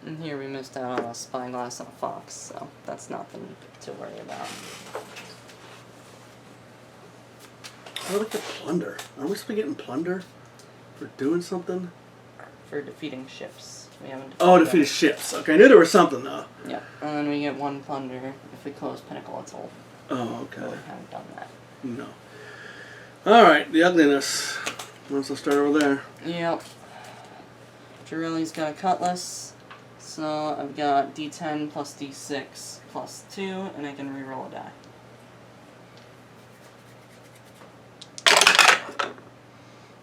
And here we missed out on a spyglass and a fox, so that's nothing to worry about. I like the plunder. Are we supposed to be getting plunder for doing something? For defeating ships. We haven't Oh, defeated defeated ships. Okay, I knew there was something though. Yeah, and then we get 1 plunder if we close Pinnacle Atoll. Oh, But we okay. haven't done that. No. Alright, the ugliness. Let's start over there. Yep. Jirelli's got a cutlass, so I've got D10 plus D6 plus 2, and I can reroll a die.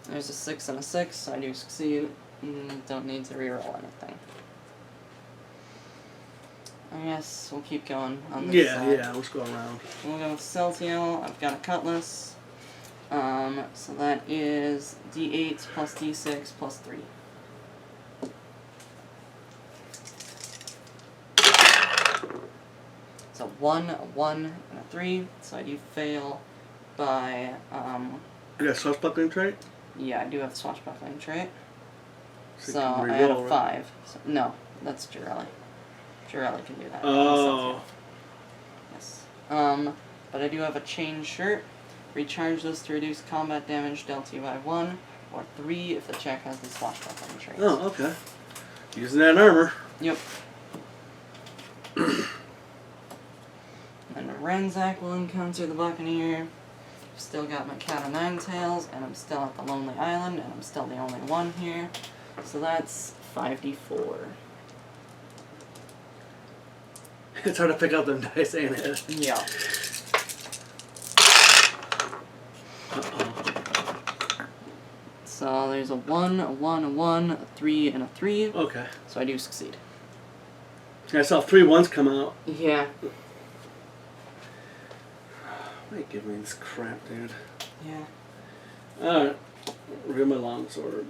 There's a 6 and a 6, so I do succeed. Don't need to reroll anything. I guess we'll keep going on this side. Yeah, let's go around. We'll go with Celtial. I've got a cutlass. So that is D8 plus D6 plus 3. So 1, a 1, and a 3. So I do fail by, You got a swashbuckling trait? yeah, I do have swashbuckling trait. So you So can I had a reroll, right? 5. So, no, that's Jirelli. Jirelli can do that. Oh. Yes. But I do have a chain shirt. Recharge this to reduce combat damage dealt to you by 1, or 3 if the check has the swashbuckling trait. Oh, okay. Using that armor. Yep. And Renzak will encounter the Buccaneer. still got my cat o' nine tails, and I'm still at the Lonely Island, and I'm still the only one here. So that's 5d4. It's hard to pick up them dice, ain't it? Yeah. So there's a 1, a 1, a 1, a 3, and a 3. Okay. So I do succeed. I saw 3 ones come out. Yeah. Why you give me this crap, dude? Yeah. Alright. Reveal my longsword.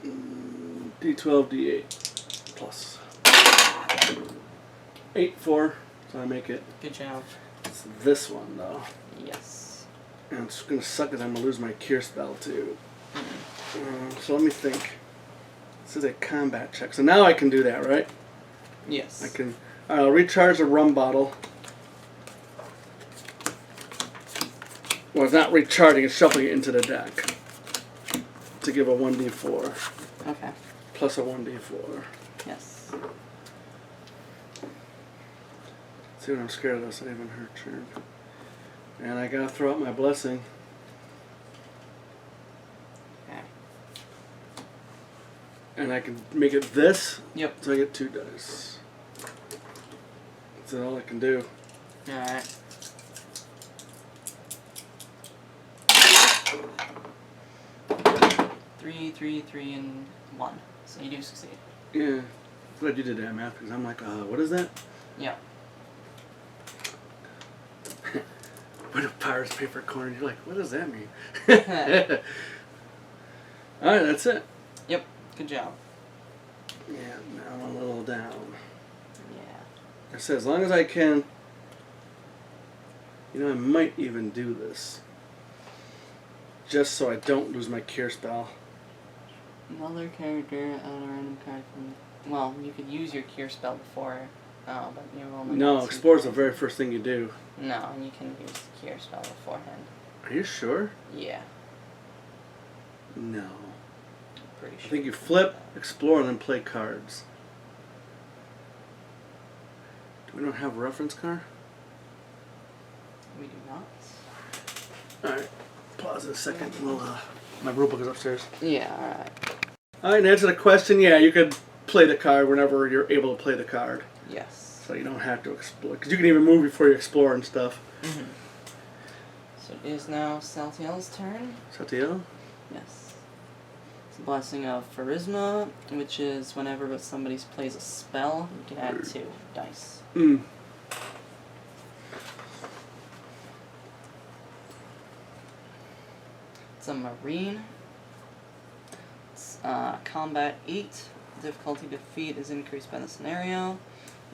D12, D8. Plus. 8, 4. So I make it. Good job. It's this one, though. Yes. And it's going to suck because I'm going to lose my cure spell, too. So let me think. This is a combat check. So now I can do that, right? Yes. I can. I'll recharge the rum bottle. Well, it's not recharging, it's shuffling it into the deck. To give a 1d4. Okay. Plus a 1d4. Yes. See what I'm scared of this, I haven't her turn. And I gotta throw out my blessing. Okay. And I can make it this. Yep. So I get 2 dice. That's all I can do. Alright. Three, and 1. So you do succeed. Yeah. Glad you did that math because I'm like, what is that? Yeah. What a pirate's paper corn. You're like, what does that mean? Alright, that's it. Yep. Good job. Yeah, now I'm a little down. Yeah. I said, as long as I can, I might even do this. Just so I don't lose my cure spell. Another character add a random card from. Well, you could use your cure spell before, but you only. No, got 2 explore is the points. very first thing you do. No, you can use the cure spell beforehand. Are you sure? Yeah, No. I'm pretty sure. I think you flip, explore, and then play cards. Do we not have a reference card? We do not. Alright. Pause a second. We'll, my rule book is upstairs. Yeah, alright. Alright, and answer the question, yeah, you could play the card whenever you're able to play the card. Yes. So you don't have to explore. Because you can even move before you explore and stuff. Mm-hmm. So it is now Saltiel's turn. Satiel? Yes. It's a blessing of Charisma, which is whenever somebody plays a spell, you can add 2 dice. Hmm. It's a Marine. It's combat 8. Difficulty defeat is increased by the scenario.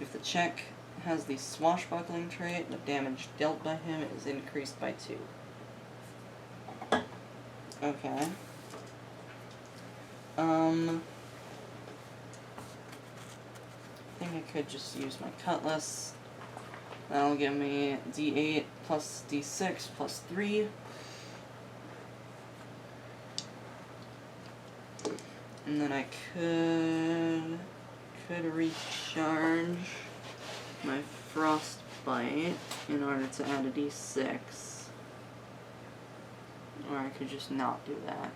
If the check has the swashbuckling trait, the damage dealt by him is increased by 2. Okay. I think I could just use my cutlass. That'll give me D8 plus D6 plus 3. And then I could recharge my frostbite in order to add a D6. Or I could just not do that.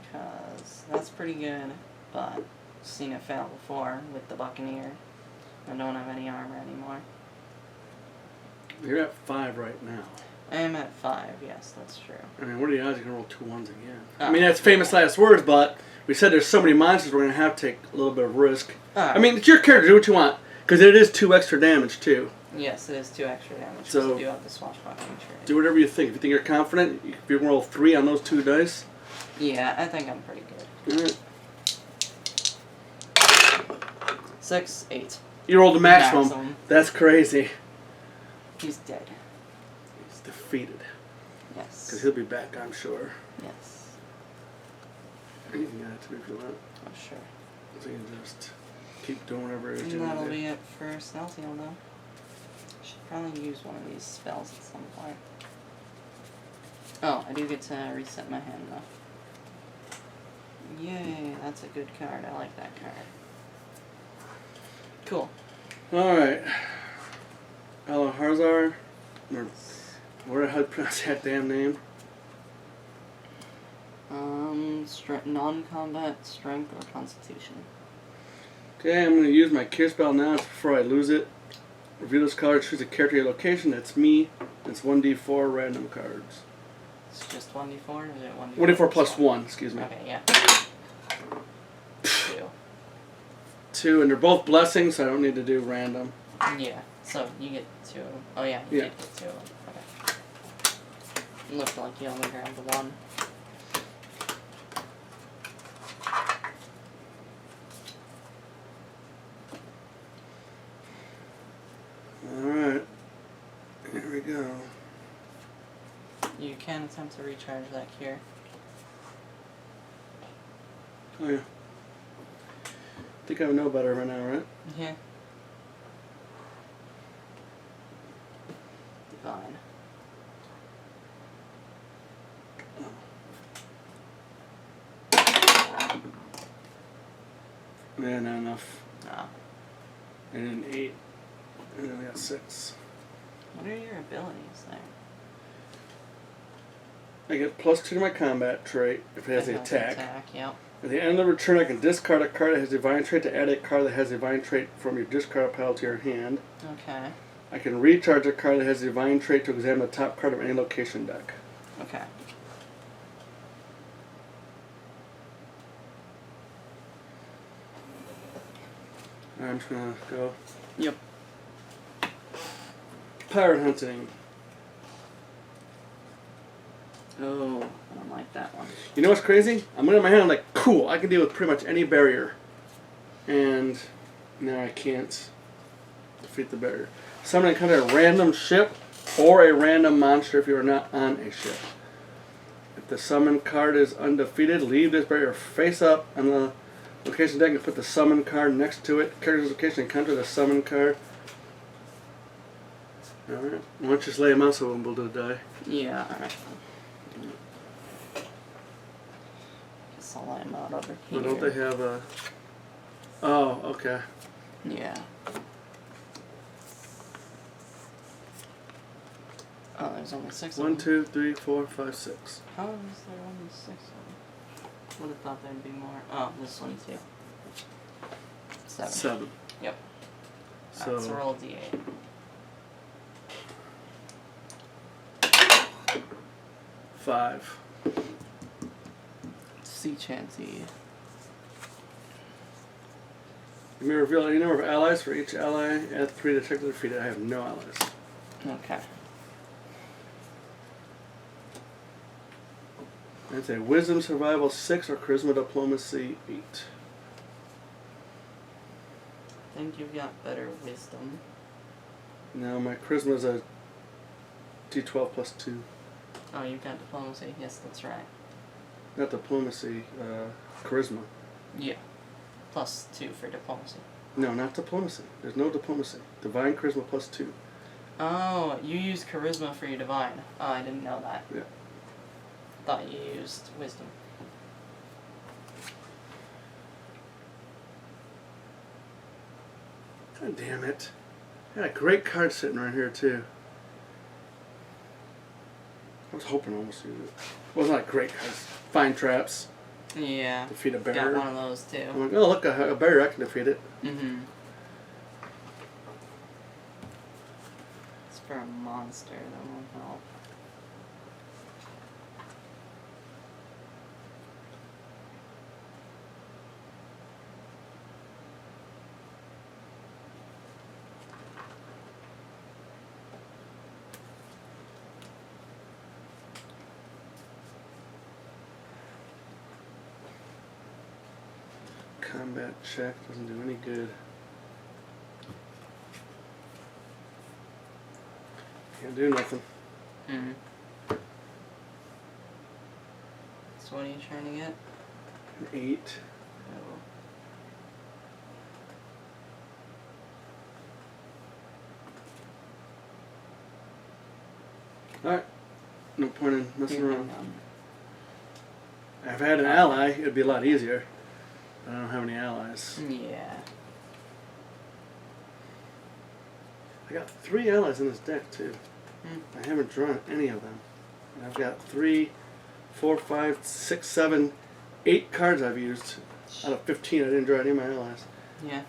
Because that's pretty good, but I've seen it fail before with the Buccaneer. I don't have any armor anymore. You're at 5 right now. I am at 5, yes, that's true. I mean, what are the odds you're going to roll 2 ones again? Oh, I mean, that's famous last words, but we said there's so many monsters we're going to have to take a little bit of risk. Alright. I mean, it's your character. Do what you want. Because it is 2 extra damage, too. Yes, it is 2 extra damage, So, because I do have the swashbuckling trait. Do whatever you think. If you think you're confident, if you can roll 3 on those 2 dice. Yeah, I think I'm pretty good. Alright. 6, 8. You rolled the maximum. Maximum. That's crazy. He's dead. He's defeated. Yes. Because he'll be back, I'm sure. Yes. You can add it to me if you want. Oh, sure. So you can just keep doing whatever it is And you want that'll to do. be it for Saltiel, though. Should probably use one of these spells at some point. Oh, I do get to reset my hand, though. Yay, that's a good card. I like that card. Cool. Alright. Alaharzar. Or where the hell do you pronounce that damn name? Non-combat, strength, or constitution. Okay, I'm going to use my cure spell now before I lose it. Reveal this card, choose a character your location. That's me. It's 1d4 random cards. It's just 1d4 or is it 1d4? 1d4 plus 1, excuse me. Okay, yeah. 2. 2, and they're both blessings, so I don't need to do random. Yeah, so you get 2 of them. Oh yeah, you did get 2 of them. Okay. Looked like you only grabbed the 1. Alright. Here we go. You can attempt to recharge that cure. Oh yeah. I think I know better right now, right? Yeah. Divine. Yeah, not enough. No. And then 8. And then we got 6. What are your abilities there? I get +2 to my combat trait if it has the attack. Yep. At the end of the return, I can discard a card that has divine trait to add a card that has divine trait from your discard pile to your hand. Okay. I can recharge a card that has divine trait to examine the top card of any location deck. Okay. I'm just gonna go. Yep. Pirate hunting. Oh, I don't like that one. You know what's crazy? I'm looking at my hand, I'm like, cool, I can deal with pretty much any barrier. And now I can't defeat the barrier. Summon and encounter a random ship or a random monster if you are not on a ship. If the summon card is undefeated, leave this barrier face up on the location deck and put the summon card next to it. Character's location, encounter the summon card. Alright, why don't you just lay them out so we'll do die? Yeah, alright. Guess I'll lay them out over here. But don't they have a... Oh, okay. Yeah. Oh, there's only 6 of 1, them. 2, 3, 4, 5, 6. How is there only 6 of them? Would have thought there'd be more. Oh, this one too. 7. 7. Yep. So Alright, so roll a d8. 5. Sea Chanty. You may reveal any number of allies for each ally. Add 3 to check the defeated. I have no allies. Okay. That's a Wisdom Survival 6 or Charisma Diplomacy 8. I think you've got better wisdom. Now my Charisma is a D12 plus 2. Oh, you've got diplomacy. Yes, that's right. Not Diplomacy, Charisma. Yeah. Plus 2 for diplomacy. No, not Diplomacy. There's no Diplomacy. Divine Charisma plus 2. Oh, you use charisma for your divine. Oh, I didn't know that. Yeah. Thought you used wisdom. God damn it. I had a great card sitting right here, too. I was hoping I almost used it. Well, it's not great cards. Find traps. Yeah. Defeat a Got barrier. one of those too. I'm like, oh, look, a barrier, I can defeat it. Mm-hmm. It's for a monster, that won't help. Combat check doesn't do any good. Can't do nothing. Mm-hmm. So what are you trying to get? An 8. Oh. Alright. No point in messing Here, around. hang on. If I had an ally, it'd be a lot easier. I don't have any allies. Yeah. I got 3 allies in this deck too. I haven't drawn any of them. And I've got 3, 4, 5, 6, 7, 8 cards I've used. Out of 15, I didn't draw any of my allies. Yeah.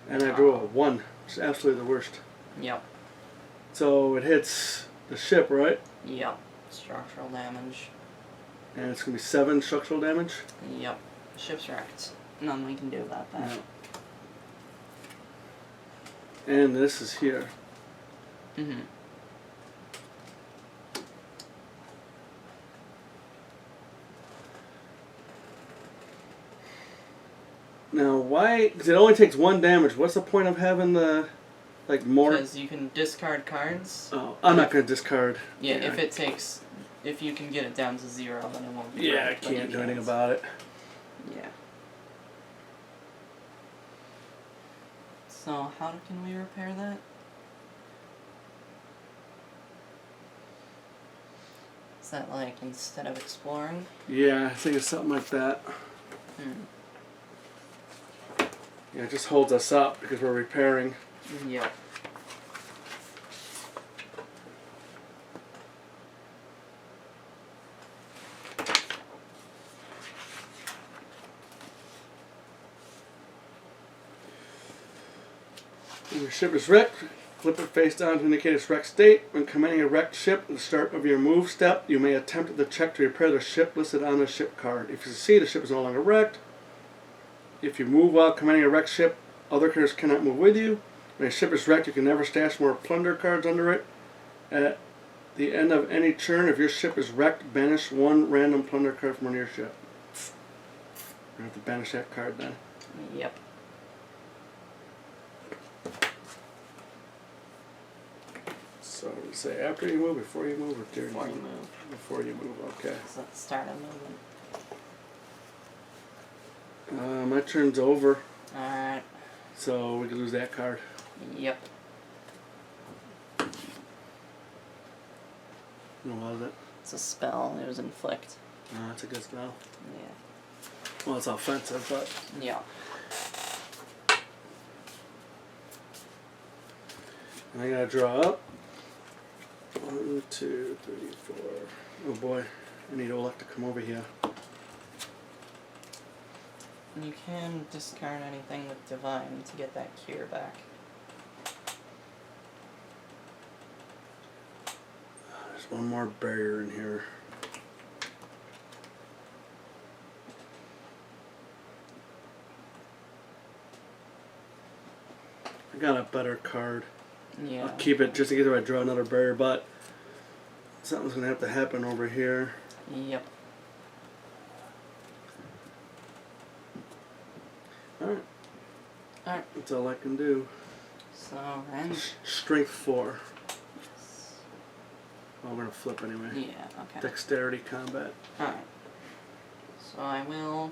And I drew a 1, which is absolutely the worst. Yep. So it hits the ship, right? Yep. Structural damage. And it's going to be 7 structural damage? Yep. Ship's wrecked. Nothing we can do about that. No. And this is here. Mm-hmm. Now, why? Because it only takes 1 damage. What's the point of having the, like, more? Because you can discard cards. Oh, I'm not going to discard. Yeah, if you can get it down to 0, then it won't be Yeah, I wrecked, but you can't do anything can't. about it. Yeah. So, how can we repair that? Is that like instead of exploring? Yeah, I think it's something like that. Yeah, it just holds us up because we're repairing. Yep. When your ship is wrecked, flip it face down to indicate its wrecked state. When commanding a wrecked ship at the start of your move step, you may attempt the check to repair the ship listed on the ship card. If you succeed, the ship is no longer wrecked. If you move while commanding a wrecked ship, other characters cannot move with you. When a ship is wrecked, you can never stash more plunder cards under it. At the end of any turn, if your ship is wrecked, banish 1 random plunder card from under your ship. You have to banish that card then. Yep. So we say after you move, before you move, or during Before you move. Before you move, okay. So let's start a movement. My turn's over, Alright. so we could lose that card. Yep. What was it? It's a spell. It was inflict. That's a good spell. Yeah. Well, it's offensive, but... Yeah. And I gotta draw up. 1, 2, 3, 4. Oh boy, I need Olek to come over here. You can discard anything with Divine to get that cure back. There's one more barrier in here. I got a better card. Yeah. I'll keep it just in case I draw another barrier, but something's gonna have to happen over here. Yep. Alright. Alright. That's all I can do. So, Ren. Strength 4. Yes. Well, we're gonna flip anyway. Yeah, okay. Dexterity combat. Alright. So I will...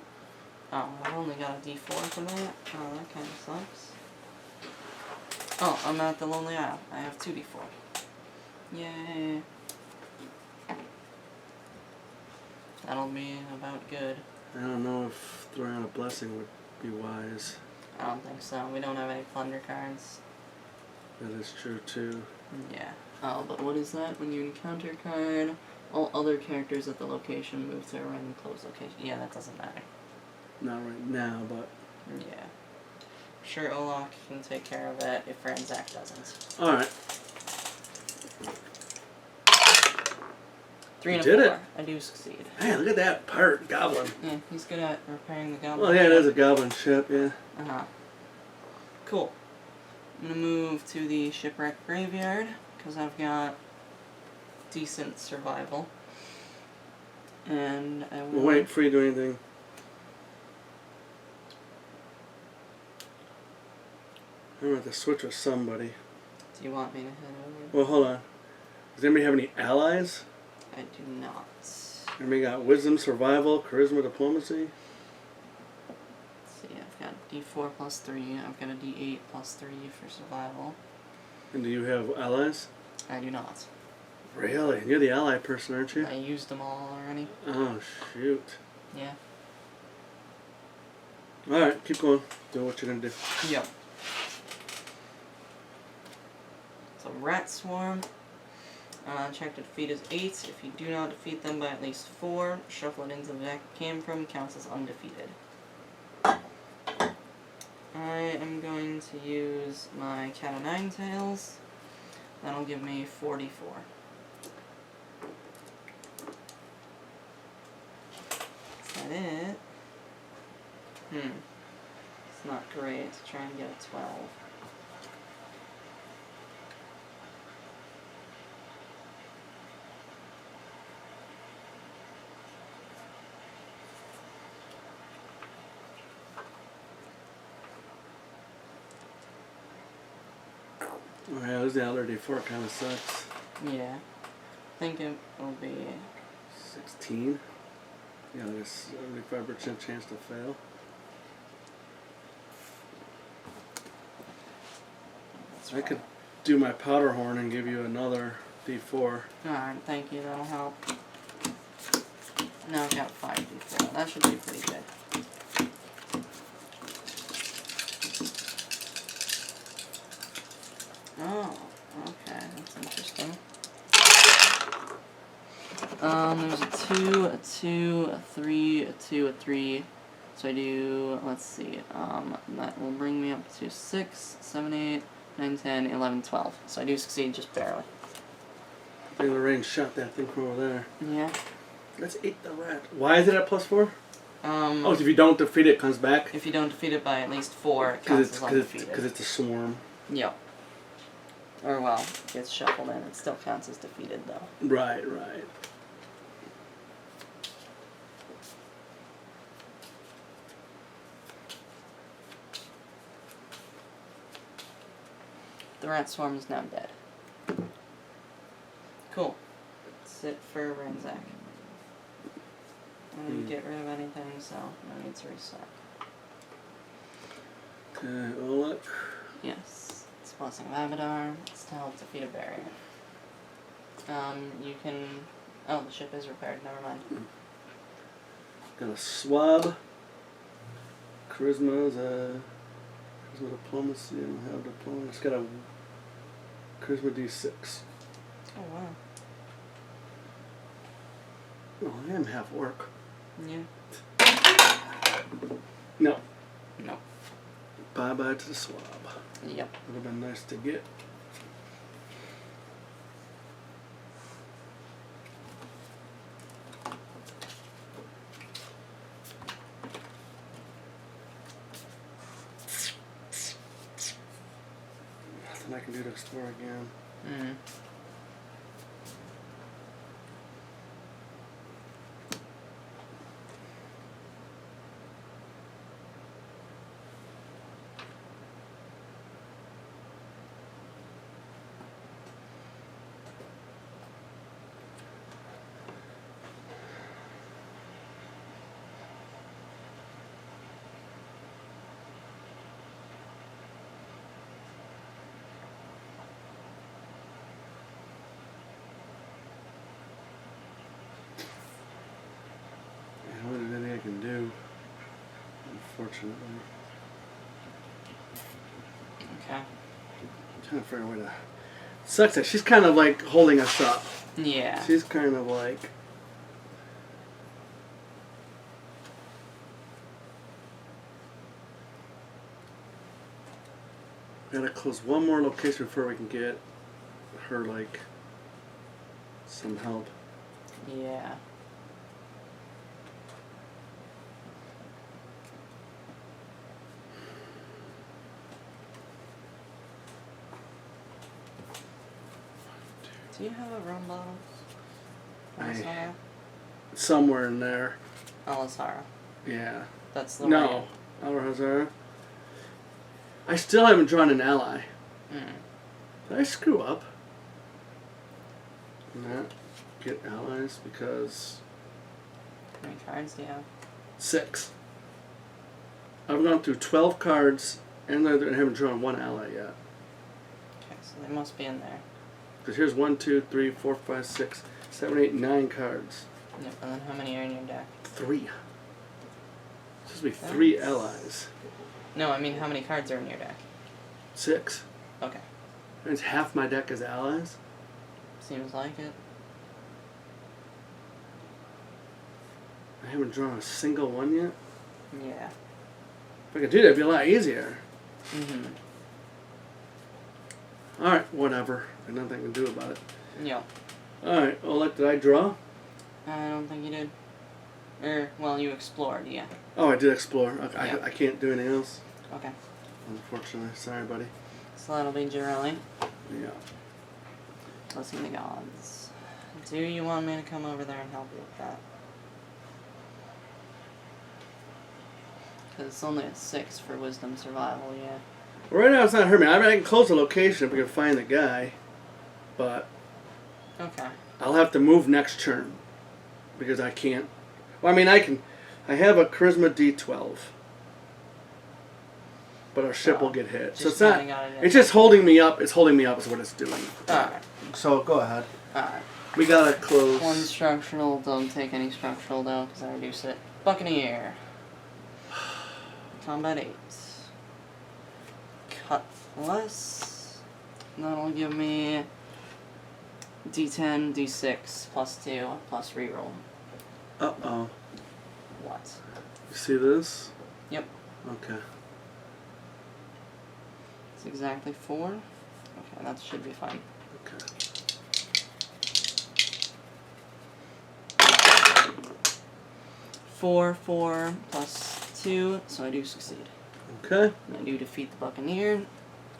Oh, I've only got a D4 for that? Oh, that kind of sucks. Oh, I'm at the Lonely Isle. I have 2 D4. Yay. That'll be about good. I don't know if throwing out a blessing would be wise. I don't think so. We don't have any plunder cards. That is true too. Yeah. Oh, but what is that? When you encounter card, all other characters at the location move to a random closed location. Yeah, that doesn't matter. Not right now, but... Yeah. Sure, Olak can take care of it if Ranzak doesn't. Alright. 3 and a did 4. it. I do succeed. Man, look at that part, goblin. Yeah, he's good at repairing the goblin. Well, yeah, it is a goblin ship, yeah. Uh-huh. Cool. I'm gonna move to the shipwreck graveyard, because I've got decent survival. And I will... We'll wait before you do anything. I'm gonna have to switch with somebody. Do you want me to head over? Well, hold on. Does anybody have any allies? I do not. Anybody got wisdom, survival, charisma, diplomacy? Let's see, I've got D4 plus 3, I've got a D8 plus 3 for survival. And do you have allies? I do not. Really? You're the ally person, aren't you? I used them all already. Oh, shoot. Yeah. Alright, keep going. Do what you're gonna do. Yep. So Rat Swarm. Check to defeat is 8. If you do not defeat them by at least 4, shuffle it into the deck it came from, counts as undefeated. I am going to use my Cat o' Nine Tails. That'll give me 44. Is that it? It's not great to try and get a 12. Oh yeah, losing out already 4 kind of sucks. Yeah. I think it will be 16. Yeah, there's 75% chance to fail. That's I could do my powder horn and give you another D4. Alright, thank you, that'll help. Now I've got 5d4. That should be pretty good. Oh, okay, that's interesting. There's a 2, a 2, a 3, a 2, a 3. So I do, let's see, that will bring me up to 6, 7, 8, 9, 10, 11, 12. So I do succeed just barely. I think Lorraine shot that thing from over there. Yeah. Let's eat the rat. Why is it at +4? Oh, if you don't defeat it, it comes back? If you don't defeat it by at least 4, it counts as undefeated. Because it's a swarm. Yep. Or, well, it gets shuffled in. It still counts as defeated, though. Right, right. The rat swarm is now dead. Cool. That's it for Ransack. I didn't get rid of anything, so no need to reset. Okay, Olek. Yes. It's Blessing of Abadar. It's to help defeat a barrier. You can... Oh, the ship is repaired. Never mind. Got a swab. Charisma is a... Charisma diplomacy. I don't have diplomacy. It's got a charisma D6. Oh, wow. Oh, I am half orc. Yeah. No. No. Bye-bye to the swab. Yep. Would have been nice to get. Nothing I can do to explore again. Mm. What is anything I can do? Unfortunately. Okay. I'm trying to figure out a way to... Sucks that she's kind of like holding us up. Yeah. She's kind of like... Gotta close one more location before we can get her like some help. Yeah. Do you have a rum bottle? Alasara? Somewhere in there. Alasara. Yeah. That's the No. Alahazara. I still haven't drawn an ally. Did I screw up? Not get allies because... How many cards do you have? 6. I've gone through 12 cards and I haven't drawn one ally yet. Okay, so they must be in there. Because here's 1, 2, 3, 4, 5, 6, 7, 8, 9 cards. Yep, and then how many are in your deck? 3. supposed to be 3 allies. No, I mean how many cards are in your deck? 6. Okay. Means half my deck is allies. Seems like it. I haven't drawn a single one yet. Yeah. If I could do that, it'd be a lot easier. Mm-hmm. Alright, whatever. There's nothing I can do about it. Yep. Alright, well, did I draw? I don't think you did. Well, you explored, yeah. Oh, I did explore. Okay, Yeah. I can't do anything else. Okay. Unfortunately. Sorry, buddy. So that'll be Jirelli. Yeah. Blessing the gods. Do you want me to come over there and help you with that? Because it's only a 6 for wisdom survival, yeah. Well, right now it's not hurting me. I mean, I can close the location if we can find the guy. But Okay. I'll have to move next turn. Because I can't. Well, I mean, I can. I have a charisma D12. But our ship will get hit. So it's not. It's just holding me up. It's holding me up is what it's doing. Alright. So go ahead. Alright. We gotta close. 1 structural. Don't take any structural though, because I reduce it. Buccaneer. Combat 8. Cut less. That'll give me D10, D6, +2, plus reroll. Uh-oh. What? You see this? Yep. Okay. It's exactly 4. Okay, that should be fine. Okay. Four plus 2, so I do succeed. Okay. And I do defeat the Buccaneer,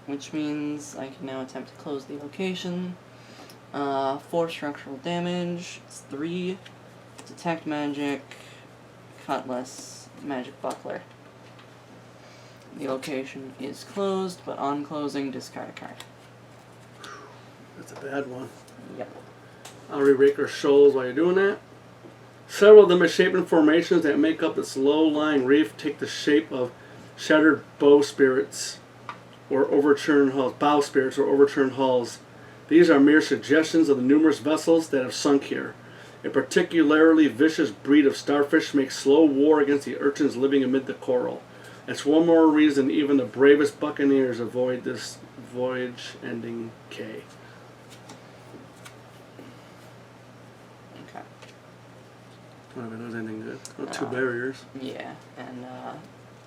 which means I can now attempt to close the location. 4 structural damage, it's 3, detect magic, cutlass, magic buckler. The location is closed, but on closing, discard a card. That's a bad one. Yep. I'll re-rake our shoals while you're doing that. Several of the misshapen formations that make up this low-lying reef take the shape of shattered bowsprit or overturned hulls. Bowsprits or overturned hulls. These are mere suggestions of the numerous vessels that have sunk here. A particularly vicious breed of starfish makes slow war against the urchins living amid the coral. That's one more reason even the bravest buccaneers avoid this voyage-ending K. Okay. What if it does anything good? Oh, 2 barriers. Yeah, and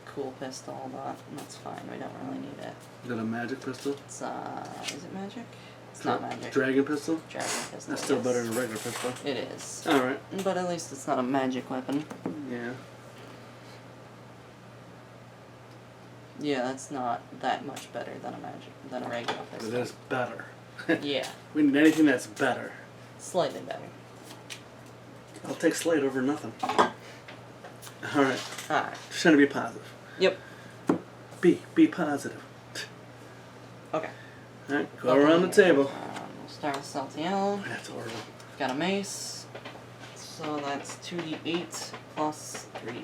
cool pistol, but that's fine. We don't really need it. Is that a magic pistol? It's is it magic? It's not magic. Dragon pistol? Dragon pistol. That's still yes. better than a regular pistol. It is. Alright. But at least it's not a magic weapon. Yeah. Yeah, that's not that much better than a regular But pistol. it is better. Yeah, We need anything that's better. slightly better. I'll take Slate over nothing. Alright. Alright. Just trying to be positive. Yep. Be positive. Okay. Alright, go around the table. We'll start with Saltiel. That's horrible. Got a mace. So that's 2d8 plus 3.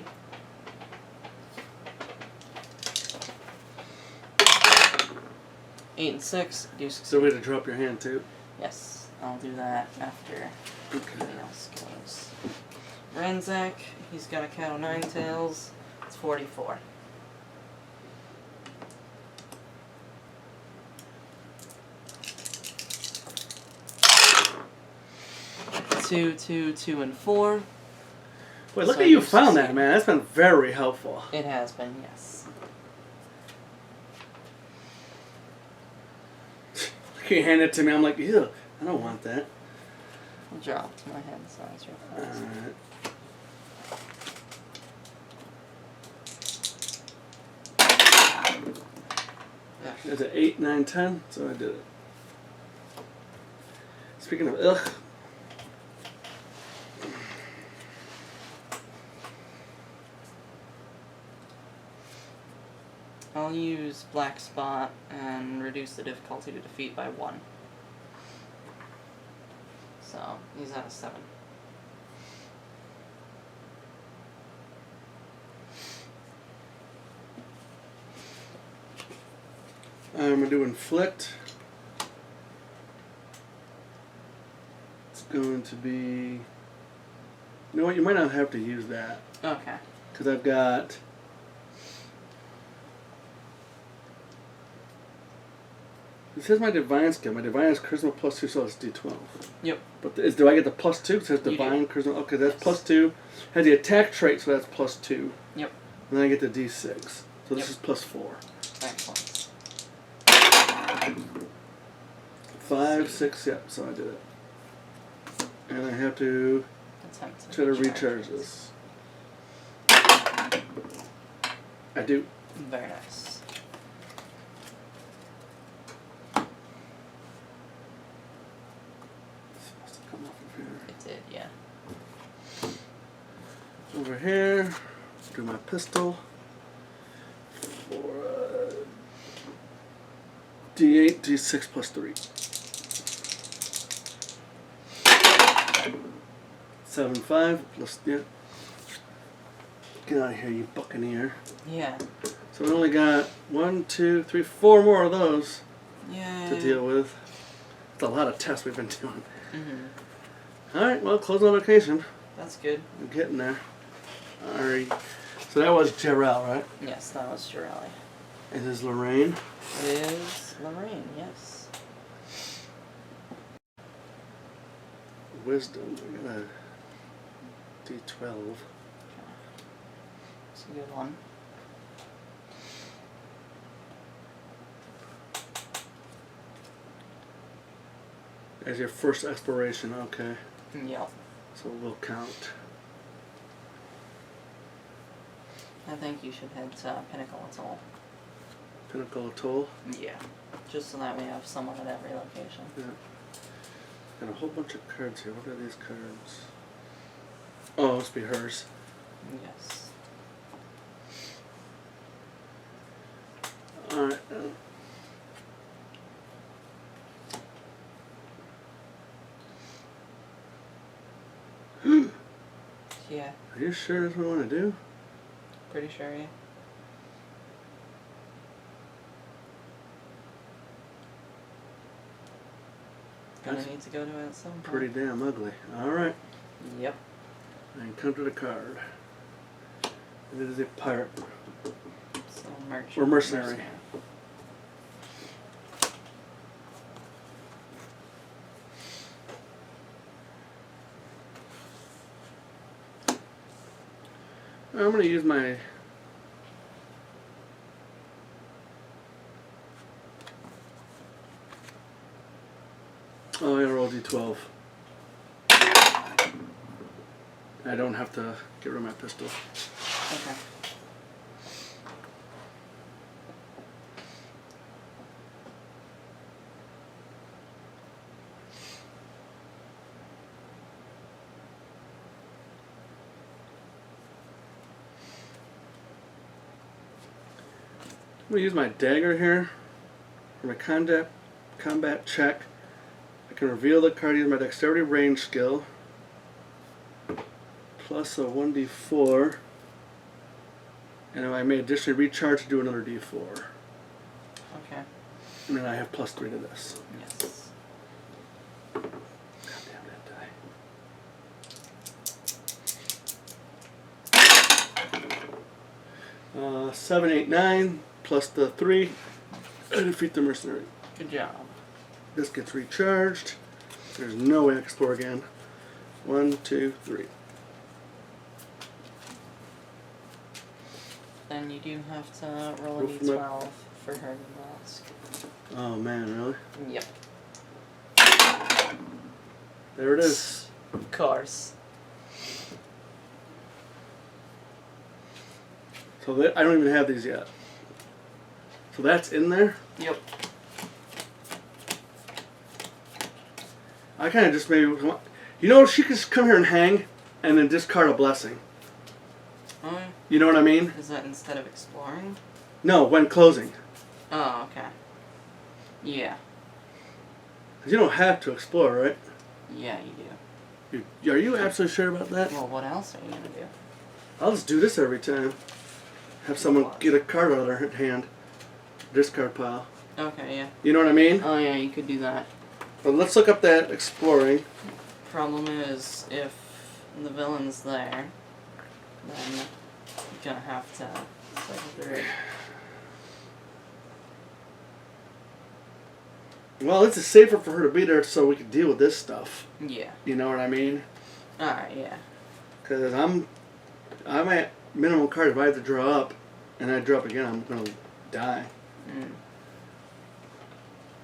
Eight and 6, do succeed. So we had to drop your hand too. Yes, I'll do that after everything else goes. Ranzak, he's got a cat o' 9 tails. It's 44. Two, and 4. Wait, look So at you you found that, succeed. man. That's been very helpful. It has been, yes. You hand it to me, I'm like, ew, I don't want that. I'll draw it to my hand size real fast. Alright. Is it 8, 9, 10? So I did it. Speaking of ugh. I'll use Black Spot and reduce the difficulty to defeat by 1. So, he's at a 7. I'm going to do inflict. It's going to be... You know what? You might not have to use that. Okay. Because I've got It says my divine skill. My divine is charisma plus 2, so it's D12. Yep. But do I get the plus 2? It says You divine do. charisma. Okay, that's Yes. plus 2. Has the attack trait, so that's plus 2. Yep. And then I get the D6. So this Yep. is plus 4. Excellent. 5, 6, yep, so I did it. And I have to Attempt try to recharge recharge this. I do. Very nice. It's supposed to come off of here. It did, yeah. Over here, do my pistol for D8, D6 plus 3. 7, 5 plus, yeah. Get out of here, you buccaneer. Yeah. So we only got 1, 2, 3, 4 more of those Yeah. to deal with. It's a lot of tests we've been doing. Mm-hmm. Alright, well, close on location. That's good. We're getting there. Alright. So that was Jarrell, right? Yes, that was Jirelli. And this is Lorraine. It is Lorraine, yes. Wisdom. We got a D12. It's a good one. As your first exploration, okay. Yep. So we'll count. I think you should head to Pinnacle Atoll. Pinnacle Atoll. Yeah. Just so that we have someone at every location. Yeah. Got a whole bunch of cards here. What are these cards? Oh, it must be hers. Yes. Alright. Yeah. Are you sure that's what I want to do? Pretty sure, yeah. Gonna That's need to go to it at some point. pretty damn ugly. Alright. Yep. I encountered a card. And it is a pirate. So merchant. Or mercenary. I'm going to use my... Oh, I rolled D12. I don't have to get rid of my pistol. Okay. I'm going to use my dagger here for my combat check. I can reveal the card using my dexterity range skill. Plus a 1d4. And I may additionally recharge to do another d4. Okay. And then I have plus 3 to this. Yes. God damn that die. 7, 8, 9 plus the 3. I defeat the mercenary. Good job. This gets recharged. There's no way I can explore again. 1, 2, 3. Then you do have to roll a Roll for my- d12 for her to ask. Oh man, really? Yep. There it is. Of course. So I don't even have these yet. So that's in there? Yep. I kind of just maybe want... You know, she could just come here and hang and then discard a blessing. Oh, You know what I mean? is that instead of exploring? No, when closing. Oh, okay. Yeah. 'Cause you don't have to explore, right? Yeah, you do. Are you absolutely sure about that? Well, what else are you gonna do? I'll just do this every time. Have someone get a card out of their hand. Discard pile. Okay, yeah. You know what I mean? Oh, yeah, you could do that. But let's look up that exploring. Problem is, if the villain's there, then you're gonna have to cycle through it. Well, it's safer for her to be there so we can deal with this stuff. Yeah. You know what I mean? Alright, yeah. Because I'm at minimum card. If I have to draw up and I draw up again, I'm going to die. Mm.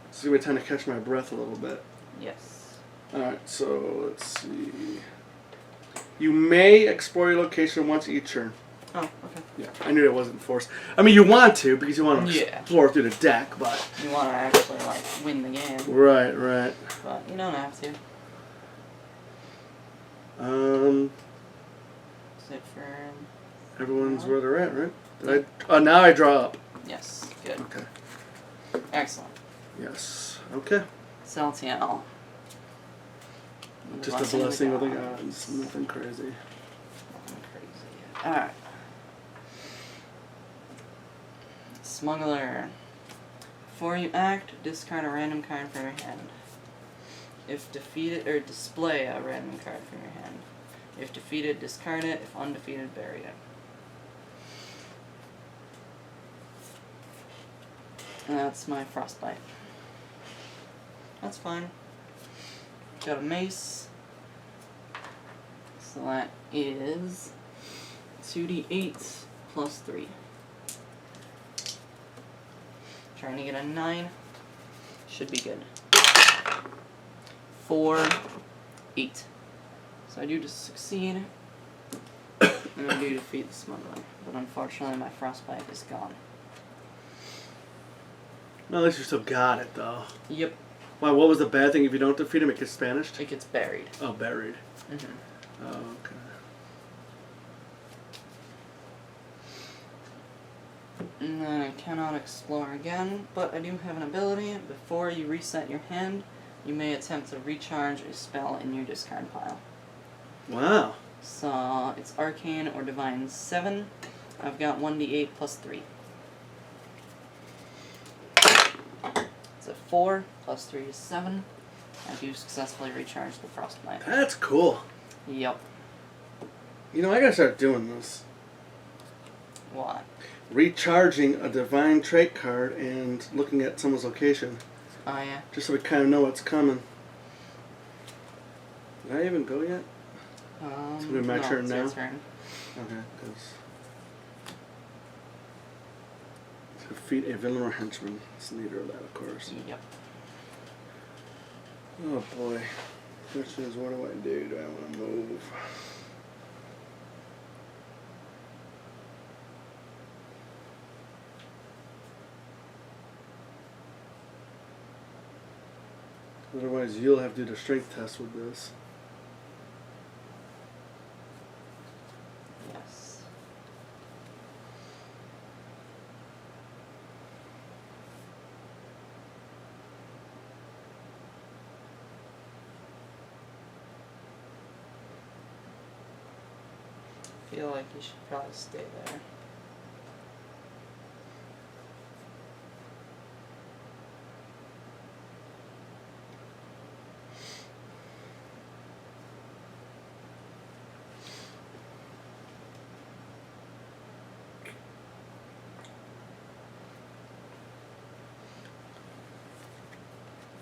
It's going to be time to catch my breath a little bit. Yes. Alright, so let's see. You may explore your location once each turn. Oh, okay. Yeah, I knew that wasn't forced. I mean, you want to because you want to Yeah. explore through the deck, but You want to actually, like, win the game. right, right. But you don't have to. Sit for... Everyone's where they're at, right? Did I? Now I draw up. Yes, good. Okay. Excellent. Yes. Okay. Celtial. Just a blessing of the gods. Nothing crazy. Nothing crazy. Alright. Smuggler. Before you act, discard a random card from your hand. If defeated, or display a random card from your hand. If defeated, discard it. If undefeated, bury it. And that's my frostbite. That's fine. Got a mace. So that is 2d8 plus 3. Trying to get a 9. Should be good. 4, 8. So I do just succeed. And I do defeat the smuggler. But unfortunately my frostbite is gone. Well, at least you still got it, though. Yep. Why? What was the bad thing? If you don't defeat him, it gets banished? It gets buried. Oh, buried. Mm-hmm. Oh, okay. And then I cannot explore again, but I do have an ability. Before you reset your hand, you may attempt to recharge a spell in your discard pile. Wow. So it's Arcane or Divine 7. I've got 1d8 plus 3. It's a 4 plus 3 is 7. I do successfully recharge the Frostbite. That's cool. Yep. You know, I gotta start doing this. What? Recharging a divine trait card and looking at someone's location. Oh, yeah. Just so we kind of know what's coming. Did I even go yet? It's gonna be my turn it's now? your turn. Okay, because... Defeat a villain or henchman. It's neither of that, of course. Yep. Oh boy. Question is, what do I do? Do I want to move? Otherwise, you'll have to do the strength test with this. Yes. I feel like you should probably stay there.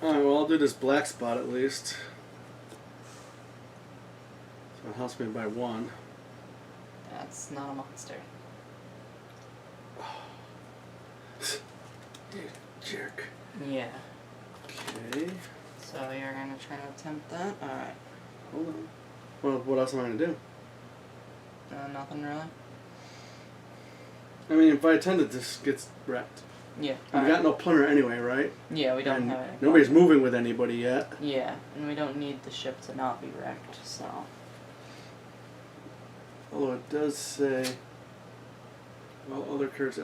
Alright, well, I'll do this black spot at least. So it helps me by 1. That's not a monster. Dude, jerk. Yeah. Okay. So you're gonna try to attempt that? Alright. Hold on. Well, what else am I going to do? Nothing really? I mean, if I attempt it, this gets wrecked. Yeah. We got no plunder anyway, right? Yeah, we don't And have any. nobody's moving with anybody yet. Yeah, and we don't need the ship to not be wrecked, so. Although it does say, all other cards,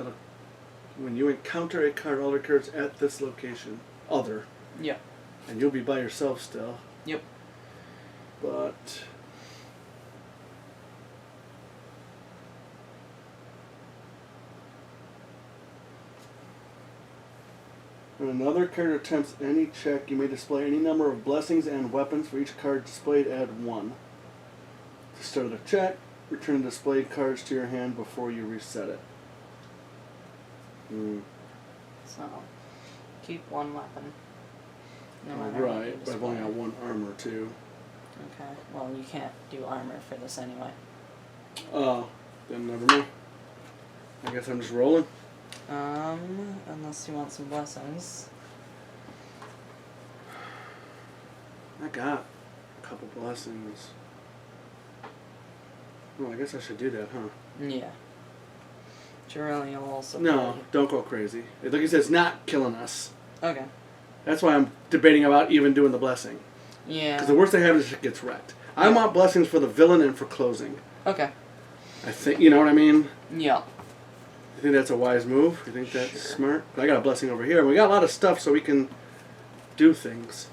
when you encounter a card, all other cards at this location, other, Yep. and you'll be by yourself still. Yep. But when another card attempts any check, you may display any number of blessings and weapons. For each card displayed, add 1. To start the check, return the displayed cards to your hand before you reset it. So, keep 1 weapon. No matter what you Right, but I've only got display. 1 armor too. Okay. Well, you can't do armor for this anyway. Oh, then never mind. I guess I'm just rolling. Unless you want some blessings. I got a couple blessings. Well, I guess I should do that, huh? Yeah. Jirelli will also. No, don't go crazy. Like you said, it's not killing us. Okay. That's why I'm debating about even doing the blessing. Yeah. Because the worst they have is it gets wrecked. I want blessings for the villain and for closing. Okay. I think, you know what I mean? Yeah. You think that's a wise move? You think that's smart? I got a blessing over here, and we got a lot of stuff so we can do things.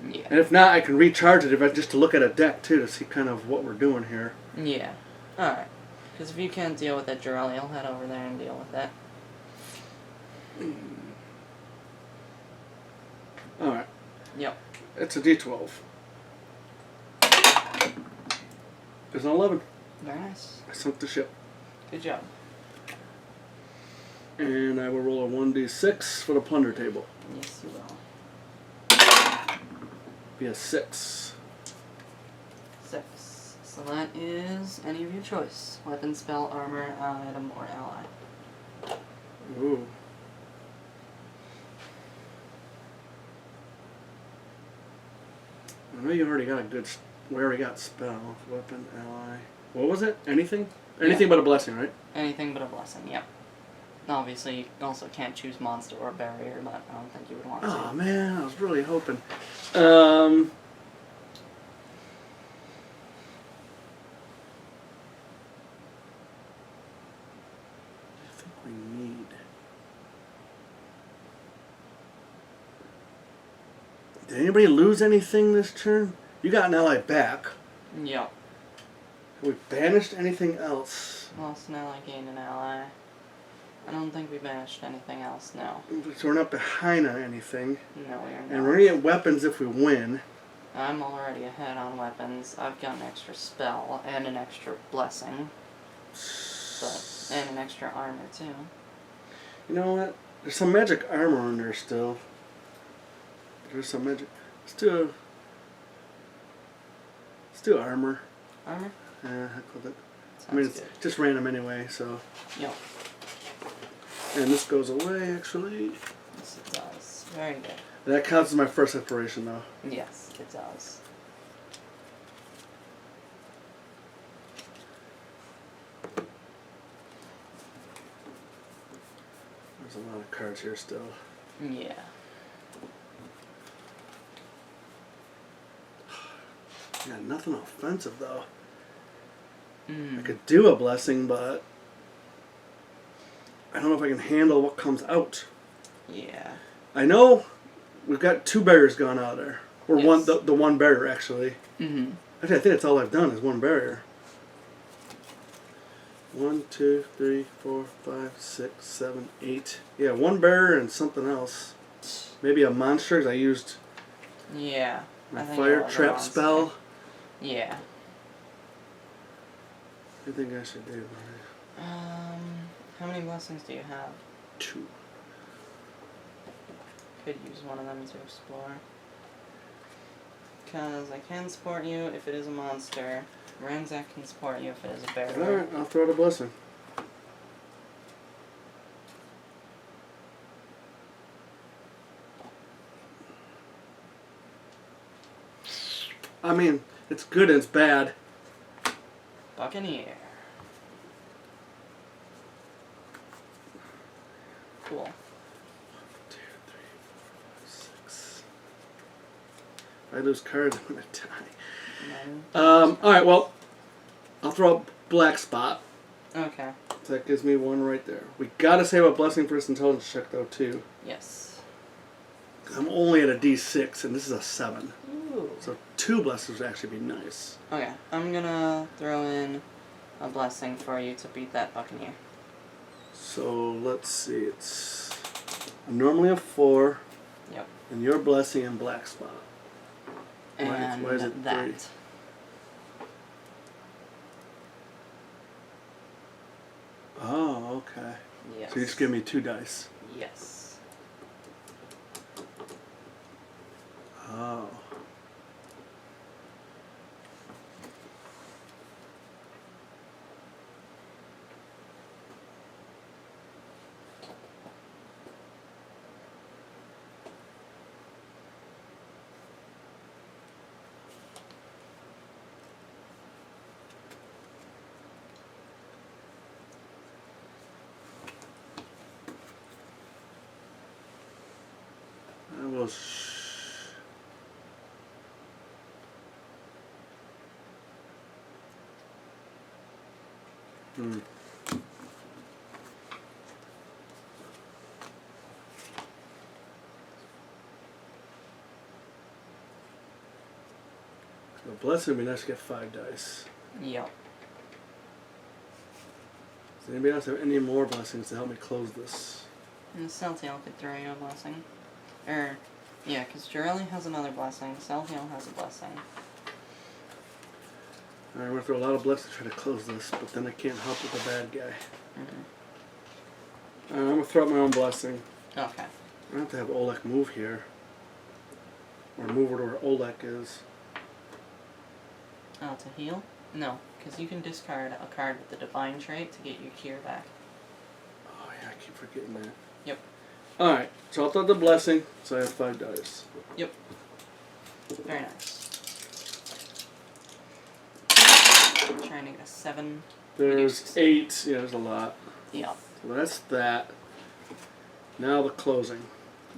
Yeah. And if not, I can recharge it if I just to look at a deck too to see kind of what we're doing here. Yeah. Alright. Because if you can't deal with it, Jirelli will head over there and deal with that. Alright. Yep. It's a D12. There's an 11. Very nice. I sunk the ship. Good job. And I will roll a 1d6 for the plunder table. Yes, you will. Be a 6. 6. So that is any of your choice. Weapon, spell, armor, item, or ally. Ooh. I know you already got a good... We already got spell, weapon, ally... What was it? Anything? Anything but a blessing, right? Anything but a blessing, yep. Obviously, you also can't choose monster or barrier, but I don't think you would want to. Oh man, I was really hoping. I think we need... Did anybody lose anything this turn? You got an ally back. Yep. Have we banished anything else? Lost an ally, gained an ally. I don't think we banished anything else, no. So we're not behind on anything. No, we are not. And we're gonna get weapons if we win. I'm already ahead on weapons. I've got an extra spell and an extra blessing. And an extra armor, too. You know what? There's some magic armor in there still. There's some magic... Let's do armor. Armor? Yeah, heck with it. Sounds I mean, it's good. just random anyway, so... Yep. And this goes away, actually. Yes, it does. Very good. That counts as my first inspiration, though. Yes, it does. There's a lot of cards here still. Yeah. Yeah, nothing offensive, though. Mm. I could do a blessing, but... I don't know if I can handle what comes out. Yeah. I know we've got 2 barriers gone out there. Or Yes. the one barrier, actually. Mm-hmm. Actually, I think that's all I've done is 1 barrier. 1, 2, 3, 4, 5, 6, 7, 8. Yeah, 1 barrier and something else. Maybe a monster, 'cause I used Yeah. my I think fire it was a trap monster. spell. Yeah. I think I should do How many blessings do you have? 2. Could use one of them to explore. Because I can support you if it is a monster. Ransack can support you if it is a barrier. Alright, I'll throw out a blessing. I mean, it's good and it's bad. Buccaneer. Cool. 1, 2, 3, 4, 5, 6. If I lose cards, I'm gonna die. Alright, well, I'll throw up Black Spot. Okay. So that gives me 1 right there. We gotta save a blessing for this intelligence check, though, too. Yes. I'm only at a D6, and this is a 7. Ooh. So 2 blessings would actually be nice. Okay, I'm gonna throw in a blessing for you to beat that Buccaneer. So let's see, I'm normally a 4, Yep. and your blessing and Black Spot. And why is it that. 3? Oh, okay. Yes. So you just give me 2 dice. Yes. close. Hmm. The blessing would be nice to get 5 dice. Yep. Does anybody else have any more blessings to help me close this? And Celtial could throw you a blessing. Yeah, because Jirelli has another blessing. Celtial has a blessing. Alright, I'm going to throw a lot of blessings to try to close this, but then I can't help with the bad guy. Mm-hmm. I'm going to throw out my own blessing. Okay. I have to have Oleg move here. Or move over to where Oleg is. Oh, to heal? No, because you can discard a card with the Divine trait to get your cure back. Oh yeah, I keep forgetting that. Yep. Alright, so I'll throw the blessing, so I have 5 dice. Yep. Very nice. Trying to get a 7. There's 8. Yeah, there's a lot. Yep. So that's that. Now the closing.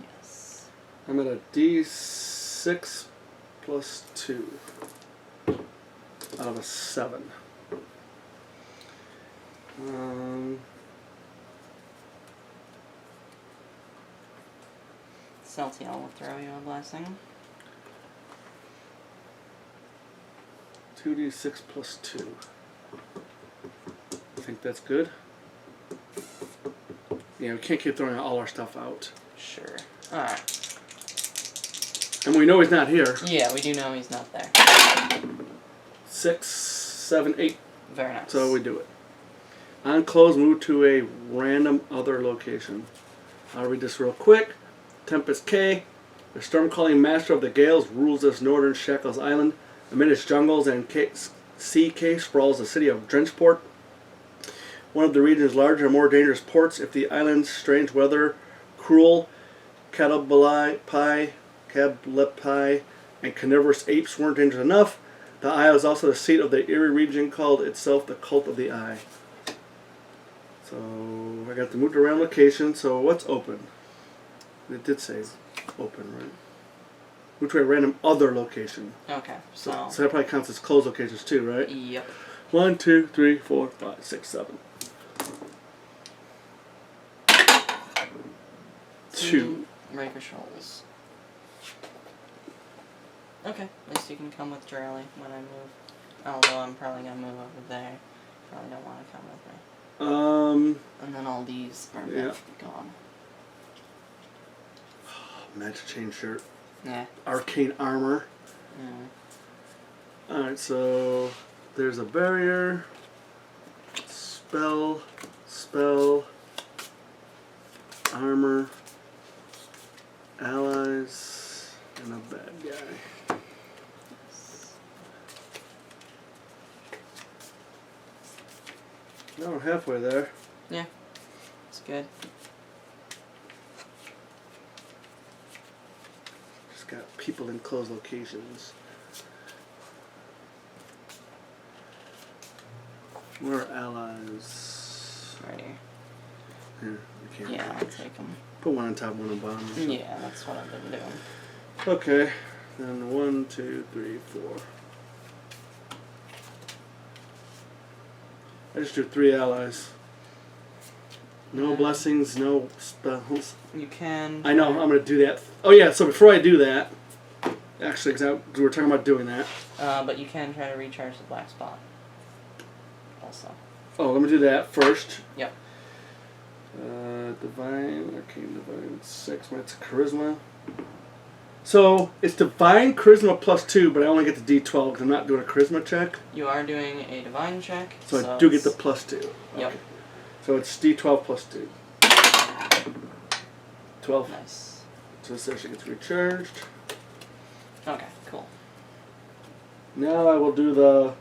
Yes. I'm at a D6 plus 2 out of a 7. Celtial will throw you a blessing. 2d6 plus 2. I think that's good. Yeah, we can't keep throwing all our stuff out. Sure. Alright. And we know he's not here. Yeah, we do know he's not there. 6, 7, 8. Very nice. So we do it. On close, move to a random other location. I'll read this real quick. Tempest K, the storm-calling master of the gales, rules this northern Shackles Island. Amid its jungles and sea cave sprawls the city of Drenchport, one of the region's larger and more dangerous ports. If the island's strange weather, cruel cablepi, and carnivorous apes weren't dangerous enough, the Eye is also the seat of the eerie region called itself the Cult of the Eye. So I got to move to a random location. So what's open? It did say open, right? Move to a random other location. Okay, so that probably counts as closed locations too, right? Yep. 1, 2, 3, 4, 5, 6, 7. 2. Raker Shoals. Okay, at least you can come with Jirelli when I move. Although I'm probably going to move over there. Probably don't want to come with me. And then all these are gone. Magic chain shirt. Yeah. Arcane armor. Yeah. Alright, so there's a barrier. Spell. Armor. Allies. And a bad guy. Now we're halfway there. Yeah. It's good. Just got people in closed locations. Where are allies? Right here. Here, we can't. Yeah, I'll take them. Put one on top, one on bottom. Or something. Yeah, that's what I've been doing. Okay. Then 1, 2, 3, 4. I just drew 3 allies. No blessings, no spells. You can. I know, I'm going to do that. Oh yeah, so before I do that, actually, because we were talking about doing that. But you can try to recharge the black spot. Also. Oh, let me do that first. Yep. Divine, Arcane Divine, 6. That's Charisma. So, it's Divine Charisma plus 2, but I only get the D12 because I'm not doing a Charisma check. You are doing a Divine check. So I do get the plus 2. Yep. Okay. So it's D12 plus 2. 12. Nice. So this actually gets recharged. Okay, cool. Now I will do the...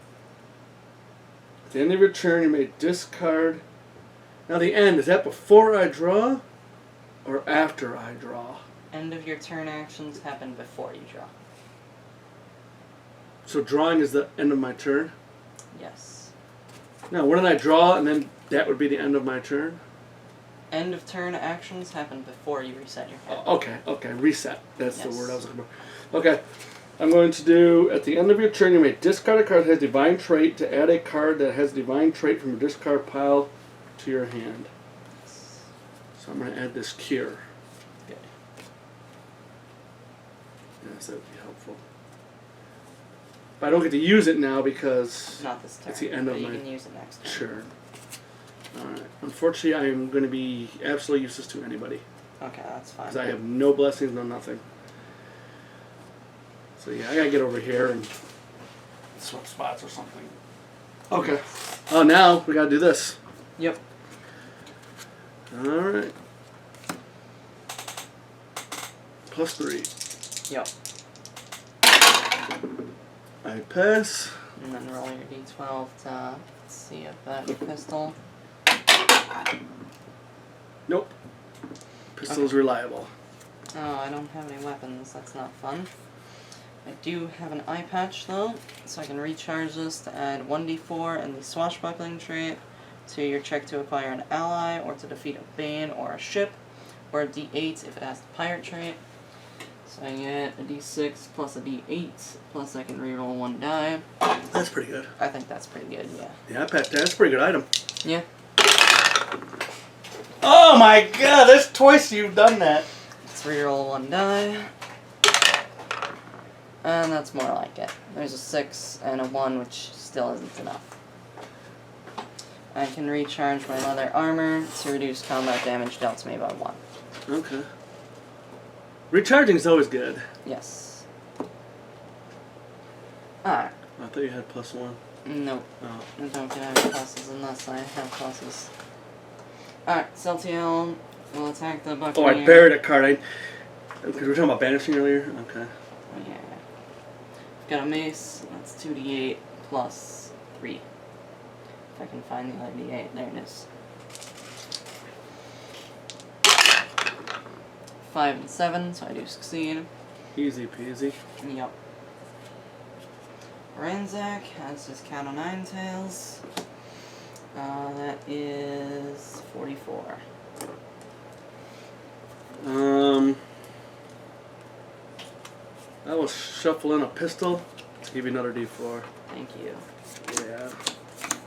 At the end of your turn, you may discard... Now the end, is that before I draw? Or after I draw? End of your turn actions happen before you draw. So drawing is the end of my turn? Yes. No, when did I draw and then that would be the end of my turn? End of turn actions happen before you reset your hand. Okay, reset. That's the Yes. word I was looking for. Okay, I'm going to do, at the end of your turn, you may discard a card that has Divine Trait to add a card that has Divine Trait from your discard pile to your hand. So I'm going to add this Cure. Good. Yes, that would be helpful. But I don't get to use it now because Not this turn. it's the end but of you my... can use it next turn. Sure. Alright. Unfortunately, I am going to be absolutely useless to anybody. Okay, that's fine. Because I have no blessings, no nothing. So yeah, I gotta get over here and swap spots or something. Okay. Oh, now we gotta do this. Yep. Alright. +3. Yep. I pass. And then roll your d12 to see if that pistol. Nope. Pistol's reliable. Oh, I don't have any weapons. That's not fun. I do have an eye patch though, so I can recharge this to add 1d4 and the swashbuckling trait to your check to acquire an ally, or to defeat a bane or a ship, or a d8 if it has the pirate trait. So I get a d6 plus a d8, plus I can reroll one die. That's pretty good. I think that's pretty good, yeah. Yeah, that's a pretty good item. Yeah. Oh my god, that's twice you've done that. Let's reroll one die. And that's more like it. There's a 6 and a 1, which still isn't enough. I can recharge my leather armor to reduce combat damage dealt to me by 1. Okay. Recharging's always good. Yes. Alright. I thought you had +1. Nope. Oh. I don't get any pluses unless I have pluses. Alright, Celtiel will attack the Buccaneer. Oh, I buried a card. Because we were talking about banishing earlier? Okay. Oh, yeah. I've got a mace. That's 2d8 plus 3. If I can find the other d8. There it is. 5 and 7, so I do succeed. Easy peasy. Yep. Ranzak has his Cat o' Nine Tails. That is 44. I will shuffle in a pistol to give you another D4. Thank you. Yeah.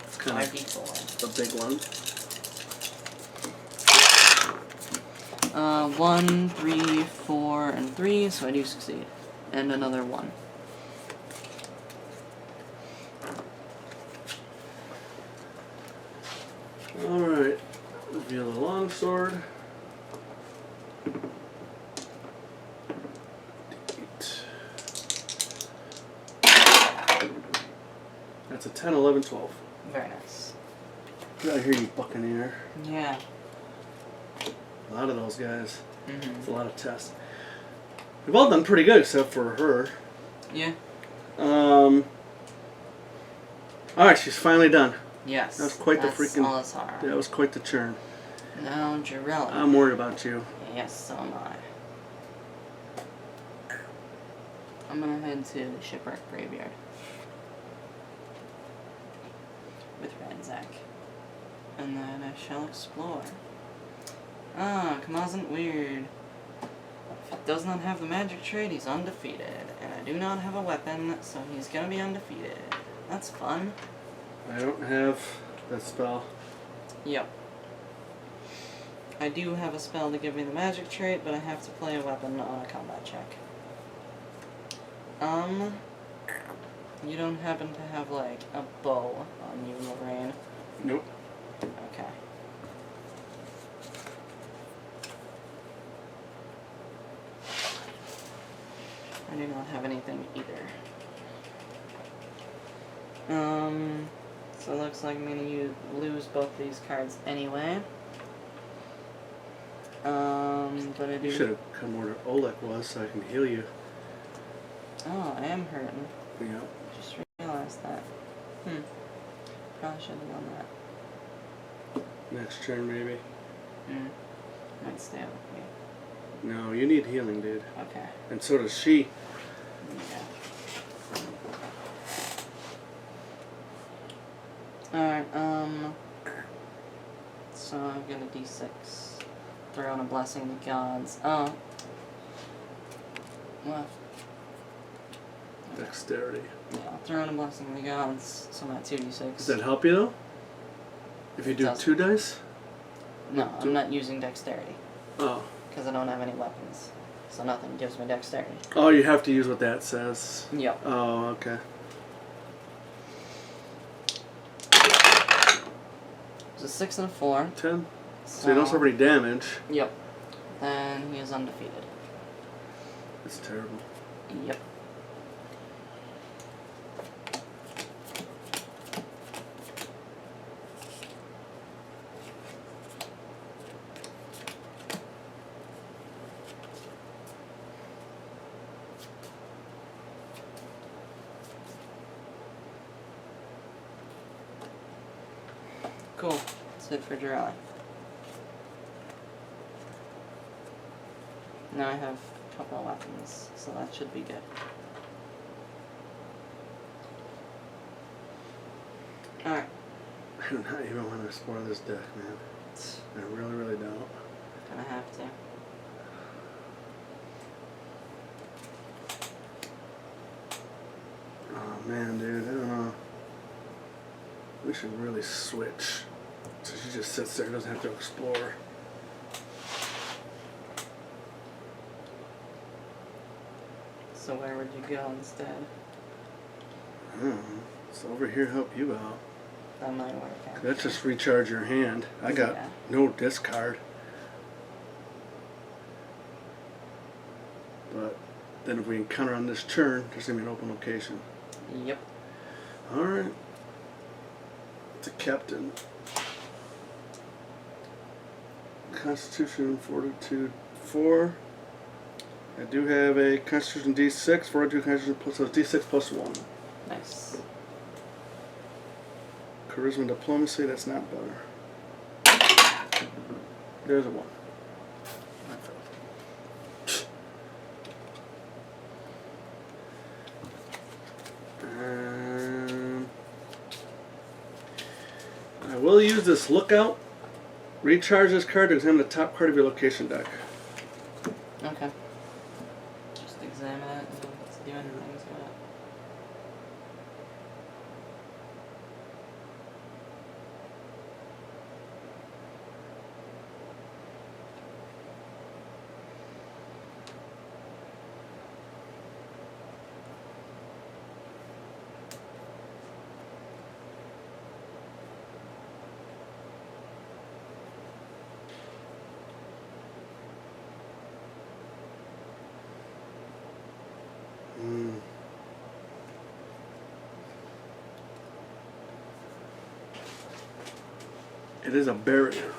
It's kind My of D4. a big one. 1, 3, 4, and 3, so I do succeed. And another 1. Alright. Reveal the longsword. 8. That's a 10, 11, 12. Very nice. Get out of here, you buccaneer. Yeah. A lot of those guys. Mm-hmm. It's a lot of tests. We've all done pretty good except for her. Yeah. Alright, she's finally done. Yes. That was quite the that's freaking... Alizar. That was quite the churn. Now Jirella. I'm worried about you. Yes, so am I. I'm gonna head to the Shipwreck Graveyard. With Ranzak. And then I shall explore. Ah, Kamaz'n't weird. If he does not have the magic trait, he's undefeated. And I do not have a weapon, so he's gonna be undefeated. That's fun. I don't have that spell. Yep. I do have a spell to give me the magic trait, but I have to play a weapon on a combat check. You don't happen to have, like, a bow on you, Lorraine? Nope. Okay. I do not have anything either. So it looks like I'm gonna lose both these cards anyway. But I do... You should have come where Oleg was so I can heal you. Oh, I am hurting. Yeah. Just realized that. Probably should have done that. Next turn, maybe. Might stay with me. No, you need healing, dude. Okay. And so does she. Yeah. Alright, so I've got a d6. Throw in a blessing of the gods. Oh. What? Dexterity. Yeah, throw in a blessing of the gods. So I'm at 2d6. Does that help you though? If you do Doesn't. 2 dice? No, I'm not using dexterity. Oh. Because I don't have any weapons. So nothing gives me dexterity. Oh, you have to use what that says. Yep. Oh, okay. It's a 6 and a 4. 10. So you don't suffer any damage. Yep. Then he is undefeated. That's terrible. Yep. Cool. That's it for Jiraiya. Now I have a couple of weapons, so that should be good. Alright. I do not even want to explore this deck, man. I really, really don't. Gonna have to. Oh, man, dude. I don't know. We should really switch. So she just sits there and doesn't have to explore. So where would you go instead? I don't know. So over here help you out. That might work out. Let's just recharge your hand. I got Yeah. no discard. But then if we encounter on this turn, there's going to be an open location. Yep. Alright. The captain. Constitution, Fortitude 4. I do have a Constitution D6, Fortitude Constitution plus, so D6 plus 1. Nice. Charisma Diplomacy, that's not better. There's a 1. I will use this lookout. Recharge this card to examine the top card of your location deck. Okay. Just examine it and let's do anything to it. It is a barrier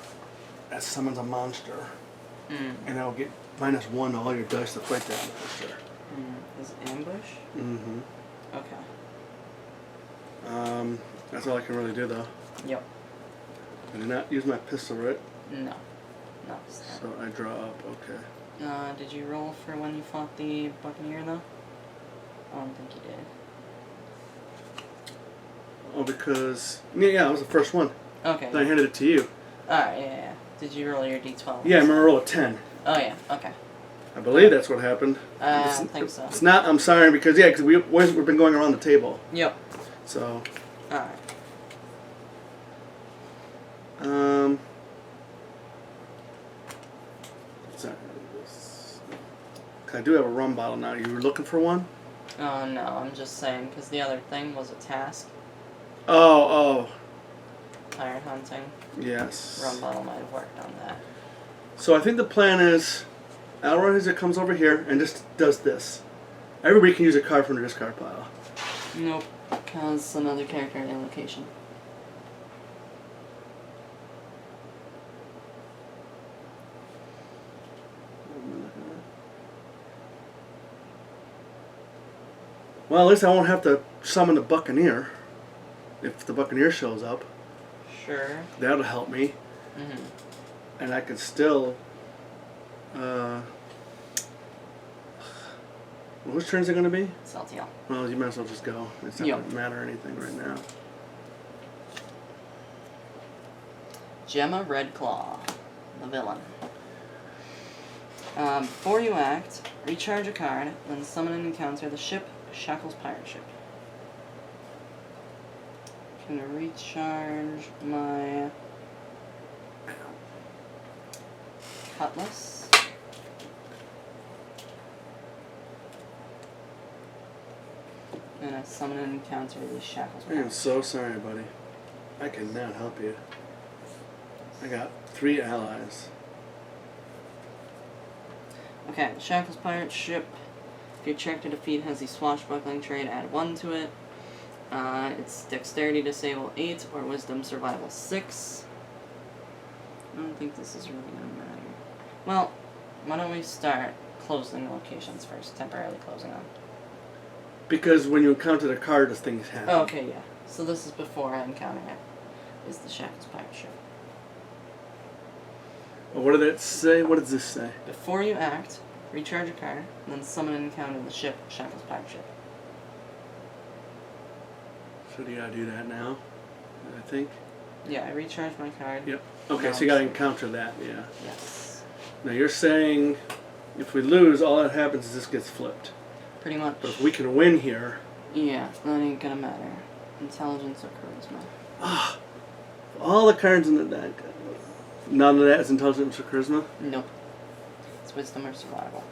that summons a monster, and I'll get -1 to all your dice to fight that monster. Is it ambush? Mm-hmm. Okay. That's all I can really do though. Yep. I did not use my pistol, right? No. No. It's not. So I draw up. Okay. Did you roll for when you fought the Buccaneer though? I don't think you did. Oh, because yeah, it was the first one. Okay. Then I handed it to you. Alright, yeah. Did you roll your d12? Yeah, I'm gonna roll a 10. Oh yeah. Okay. I believe that's what happened. I don't think so. It's not. I'm sorry because we've been going around the table. Yep. So. Alright. I do have a rum bottle now. You were looking for one? Oh no, I'm just saying because the other thing was a task. Oh. Tire hunting. Yes. Rum bottle might have worked on that. So I think the plan is, Alroy comes over here and just does this. Everybody can use a card from the discard pile. Nope, because another character in location. Well, at least I won't have to summon the Buccaneer if the Buccaneer shows up. Sure. That'll help me. And I can still... whose turn is it going to be? It's LTL. Well, you might as well just go. It's not going to matter anything right now. Gemma Redclaw, the villain. Before you act, recharge a card, then summon and encounter the ship, Shackles Pirate Ship. I'm gonna recharge my Cutlass. And I summon and encounter the Shackles I Pirate am so sorry, buddy. I cannot help you. I got 3 allies. Okay, the Shackles Pirate Ship. If your check to defeat has the swashbuckling trait, add 1 to it. It's Dexterity Disable 8 or Wisdom Survival 6. I don't think this is really going to matter. Well, why don't we start closing locations first, temporarily closing them. Because when you encounter the card, those things happen. Oh, okay, yeah. So this is before I encounter it, is the Shackles Pirate Ship. Well, what did it say? What does this say? Before you act, recharge a card, and then summon and encounter the ship, Shackles Pirate Ship. So do you gotta do that now? I think. Yeah, I recharged my card. Yep. Okay, so you gotta encounter that, yeah. Yes. Now you're saying if we lose, all that happens is this gets flipped. Pretty much. But if we can win here. Yeah, that ain't gonna matter. Intelligence or charisma. Ah, all the cards in the deck. None of that is intelligence or charisma? Nope. It's wisdom or survival.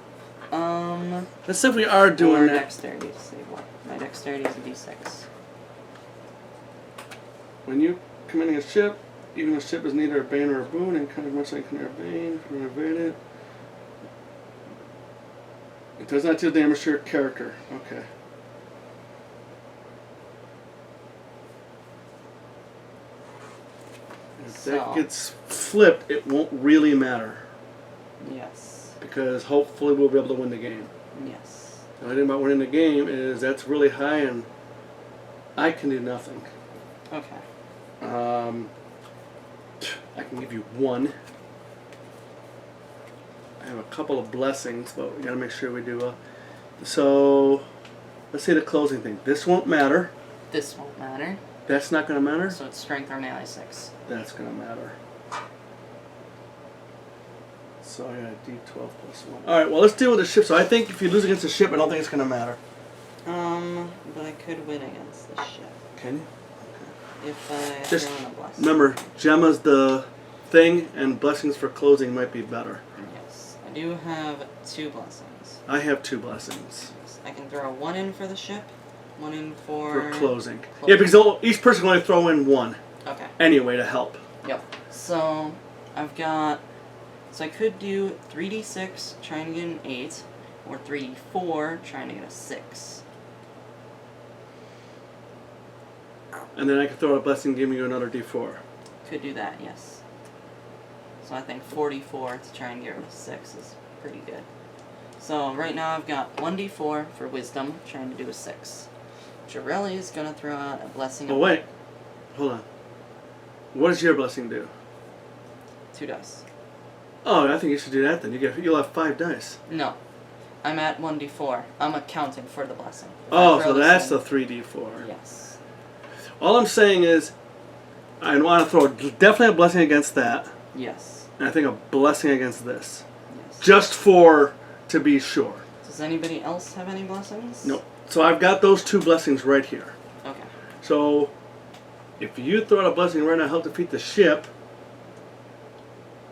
Let's say if we are doing or that. dexterity to save one. My dexterity is a d6. When you commanding a ship, even a ship is neither a bane or a boon, and kind of much like a bane, if you invade it. It does not deal damage to your character. Okay. If that gets flipped, it won't really matter. Yes. Because hopefully we'll be able to win the game. Yes. The only thing about winning the game is that's really high and I can do nothing. Okay. I can give you 1. I have a couple of blessings, but we gotta make sure we do so let's say the closing thing. This won't matter. This won't matter. That's not gonna matter? So it's strength or melee 6. That's gonna matter. So I got a D12 plus 1. Alright, well let's deal with the ship. So I think if you lose against the ship, I don't think it's gonna matter. But I could win against the ship. Can you? If I Just throw in a blessing. remember, Gemma's the thing, and blessings for closing might be better. Yes. I do have 2 blessings. I have 2 blessings. Yes. I can throw 1 in for the ship, 1 in for closing. Yeah, because each person can only throw in 1. Okay. Anyway, to help. Yep. So I've got. So I could do 3d6 trying to get an 8, or 3d4 trying to get a 6. And then I can throw a blessing, giving you another D4. Could do that, yes. So I think 44 to try and get rid of 6 is pretty good. So right now I've got 1d4 for wisdom, trying to do a 6. Jarelli is going to throw out a blessing. Oh wait, hold on. What does your blessing do? 2 dice. Oh, I think you should do that then. You'll have 5 dice. No. I'm at 1d4. I'm accounting for the blessing. Oh, so that's the 3d4. Yes. All I'm saying is, I want to throw definitely a blessing against that. Yes. And I think a blessing against this. Yes. Just to be sure. Does anybody else have any blessings? No. So I've got those 2 blessings right here. Okay. So, if you throw out a blessing right now to help defeat the ship,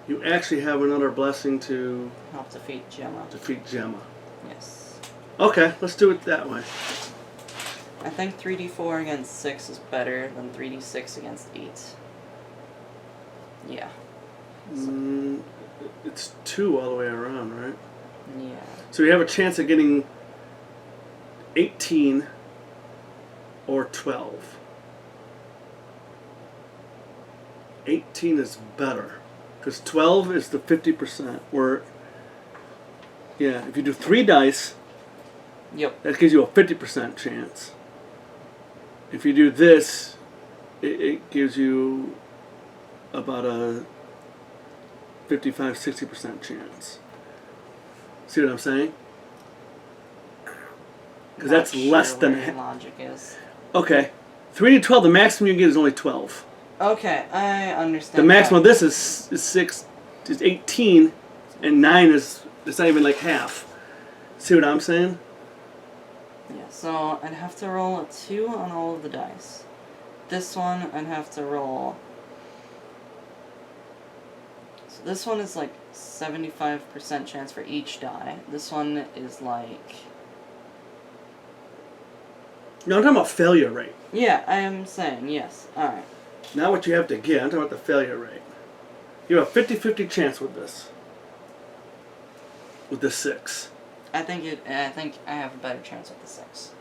you actually have another blessing to Help defeat Gemma. defeat Gemma. Yes. Okay, let's do it that way. I think 3d4 against 6 is better than 3d6 against 8. Yeah. It's 2 all the way around, right? Yeah. So you have a chance of getting 18 or 12. 18 is better. Because 12 is the 50%. Where, yeah, if you do 3 dice, Yep. that gives you a 50% chance. If you do this, it gives you about a 55-60% chance. See what I'm saying? Because that's less than where your logic is. Okay, 3 to 12. The maximum you can get is only 12. Okay, I understand. The maximum of this is 18, and 9 is It's not even like half. See what I'm saying? Yeah, so I'd have to roll a 2 on all of the dice. This one, I'd have to roll... So this one is like 75% chance for each die. This one is like... No, I'm talking about failure rate. Yeah, I am saying, yes. Alright. Not what you have to get. I'm talking about the failure rate. You have a 50-50 chance with this. With the 6. I think I have a better chance with the 6.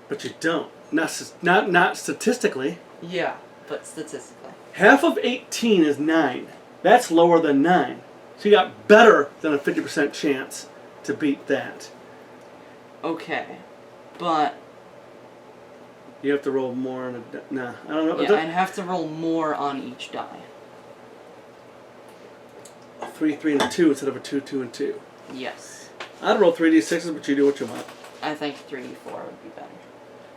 But you don't. Not statistically. Yeah, but statistically. Half of 18 is 9. That's lower than 9. So you got better than a 50% chance to beat that. Okay, but... You have to roll more on a... Nah, I don't know. Yeah, I'd have to roll more on each die. 3, 3, and 2 instead of a 2, 2, and 2. Yes. I'd roll 3d6s, but you do what you want. I think 3d4 would be better.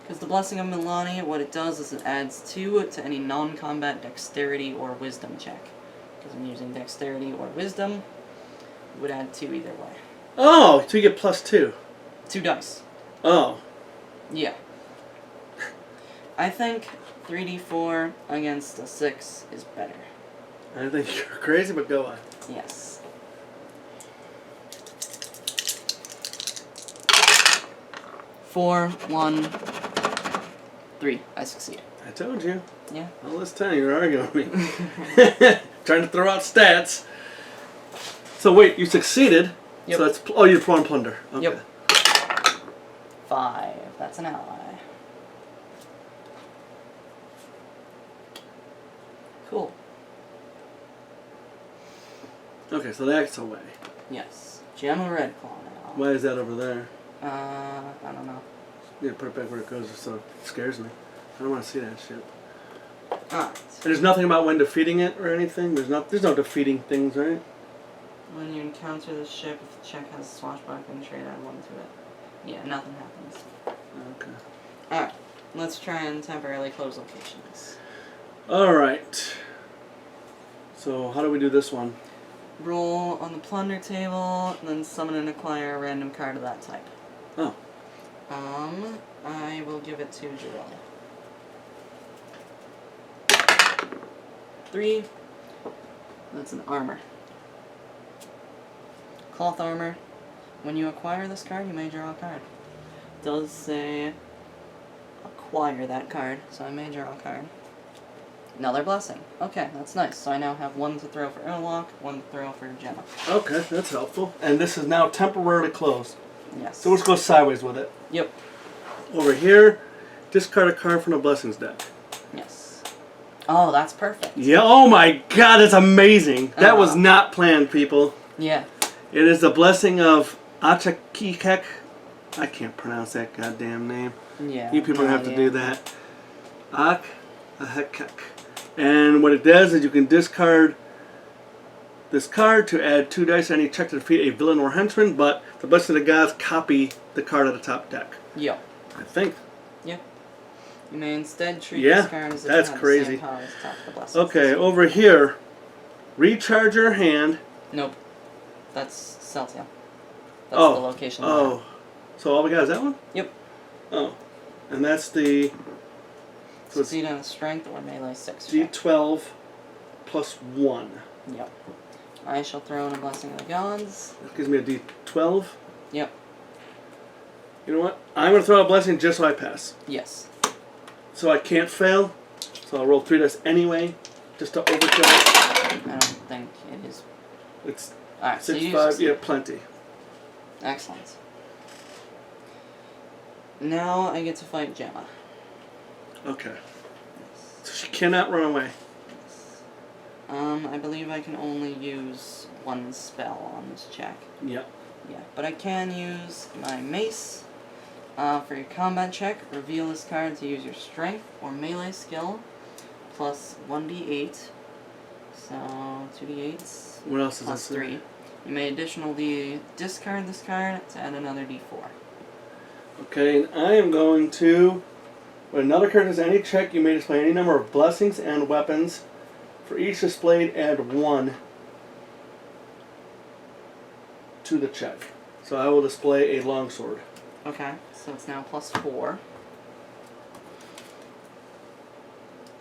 Because the Blessing of Milani, what it does is it adds 2 to any non-combat dexterity or wisdom check. Because I'm using dexterity or wisdom, it would add 2 either way. Oh, so you get plus 2. 2 dice. Oh. Yeah. I think 3d4 against a 6 is better. I think you're crazy, but go on. Yes. 4, 1, 3. I succeed. I told you. Yeah. All this time you're arguing with me. Trying to throw out stats. So wait, you succeeded. Yep. So that's oh, you're pawn plunder. Okay. Yep. 5. That's an ally. Cool. Okay, so that's away. Yes. Gemma Red Claw now. Why is that over there? I don't know. You gotta put it back where it goes, so it scares me. I don't want to see that shit. Alright. There's nothing about when defeating it or anything. There's no defeating things, right? When you encounter the ship, if the check has a swashbuckling trait, add 1 to it. Yeah, nothing happens. Okay. Alright. Let's try and temporarily close locations. All right. So how do we do this one? Roll on the plunder table, and then summon and acquire a random card of that type. Oh. I will give it to Jerome. 3. That's an armor. Cloth armor. When you acquire this card, you may draw a card. It does say acquire that card, so I may draw a card. Another blessing. Okay, that's nice. So I now have 1 to throw for Erlock, 1 to throw for Gemma. Okay, that's helpful. And this is now temporarily closed. Yes. So let's go sideways with it. Yep. Over here, discard a card from the blessings deck. Yes. Oh, that's perfect. Yeah. Oh my God, that's amazing. That was not planned, people. Yeah. It is the blessing of Achakikek. I can't pronounce that goddamn name. Yeah. You people have to do that. Achakikek. And what it does is you can discard this card to add 2 dice to any check to defeat a villain or henchman, but the Blessing of the Gods copy the card at the top deck. Yep. I think. Yep. You may instead treat this card as if that's it had crazy. the same power as the top of the blessings. Okay, over here, recharge your hand. Nope. That's Celtia. That's the location. Oh. So all we got is that one? Yep. Oh. And that's the... So it's Succeed on a strength or melee 6. D12 plus 1. Yep. I shall throw in a Blessing of the Gods. That gives me a D12. Yep. You know what? I'm going to throw a blessing just so I pass. Yes. So I can't fail. So I'll roll 3 dice anyway, just to overkill it. I don't think it is. It's Alright, so 6, you 5, succeed. yeah, plenty. Excellent. Now I get to fight Gemma. Okay. Yes. So she cannot run away. I believe I can only use 1 spell on this check. Yep. Yeah, but I can use my mace. For your combat check, reveal this card to use your strength or melee skill, plus 1d8. So 2d8s. What else is plus this? 3. You may additionally discard this card to add another d4. Okay, and I am going to... When another card has any check, you may display any number of blessings and weapons. For each displayed, add 1 to the check. So I will display a longsword. Okay, so it's now +4.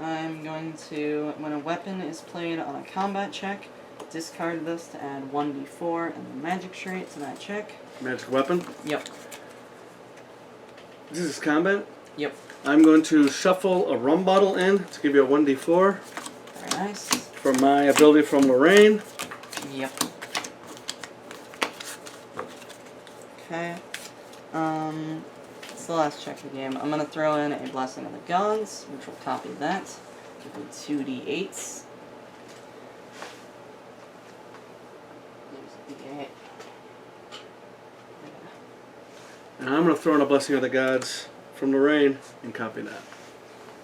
I'm going to, when a weapon is played on a combat check, discard this to add 1d4 and the magic trait to that check. Magic weapon. Yep. This is combat. Yep. I'm going to shuffle a rum bottle in to give you a 1d4 Very nice. for my ability from Lorraine. Yep. Okay. It's the last check of the game. I'm going to throw in a Blessing of the Gods, which will copy that. Give me 2d8s. There's a d8. And I'm going to throw in a Blessing of the Gods from Lorraine and copy that.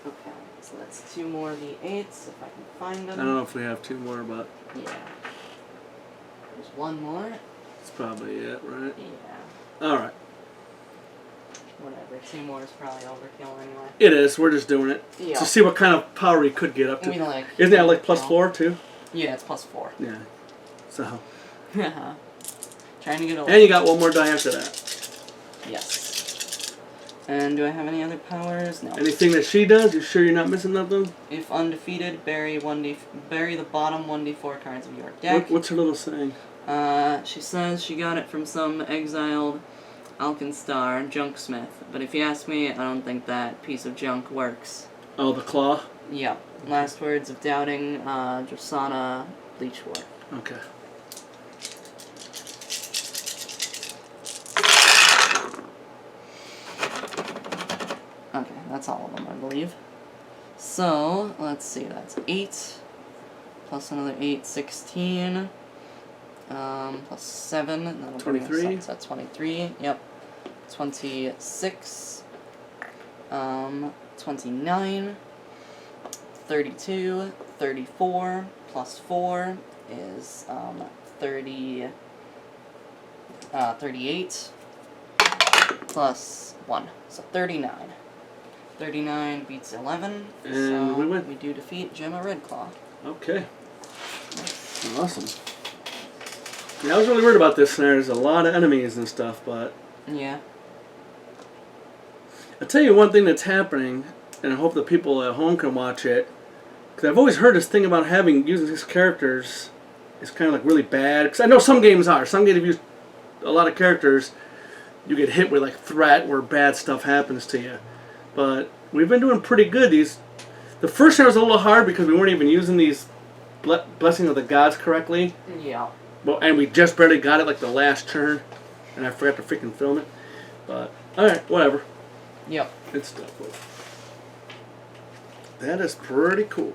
Okay, so that's 2 more d8s if I can find them. I don't know if we have 2 more, but Yeah. There's 1 more. it's probably it, right? Yeah. Alright. Whatever. 2 more is probably overkill anyway. It is. We're just doing it. Yeah. To see what kind of power he could get up to. We like. Isn't that like +4 too? Yeah, it's +4. Yeah. So. Trying to get a. And you got 1 more die after that. Yes. And do I have any other powers? No. Anything that she does, you sure you're not missing nothing? If undefeated, bury the bottom 1d4 cards of your deck. What's her little saying? She says she got it from some exiled Alkenstar junksmith. But if you ask me, I don't think that piece of junk works. Oh, the claw? Yep. Last words of doubting, Drasana Bleachwort. Okay. Okay, that's all of them, I believe. So, let's see, that's 8, plus another 8, 16, plus 7, and that'll bring us 23. up to 23, yep. 26, 29, 32, 34, plus 4 is 38, plus 1, so 39. 39 beats 11, And so we win. we do defeat Gemma Redclaw. Okay. Awesome. Yeah, I was really worried about this scenario. There's a lot of enemies and stuff, but Yeah. I'll tell you one thing that's happening, and I hope the people at home can watch it, because I've always heard this thing about using these characters is kind of like really bad. Because I know some games are. Some games, if you use a lot of characters, you get hit with like threat where bad stuff happens to you. But we've been doing pretty good. The first time was a little hard because we weren't even using these Blessing of the Gods correctly. Yeah. Well, and we just barely got it like the last turn, and I forgot to freaking film it. But alright, whatever. Yep. It's still cool. That is pretty cool.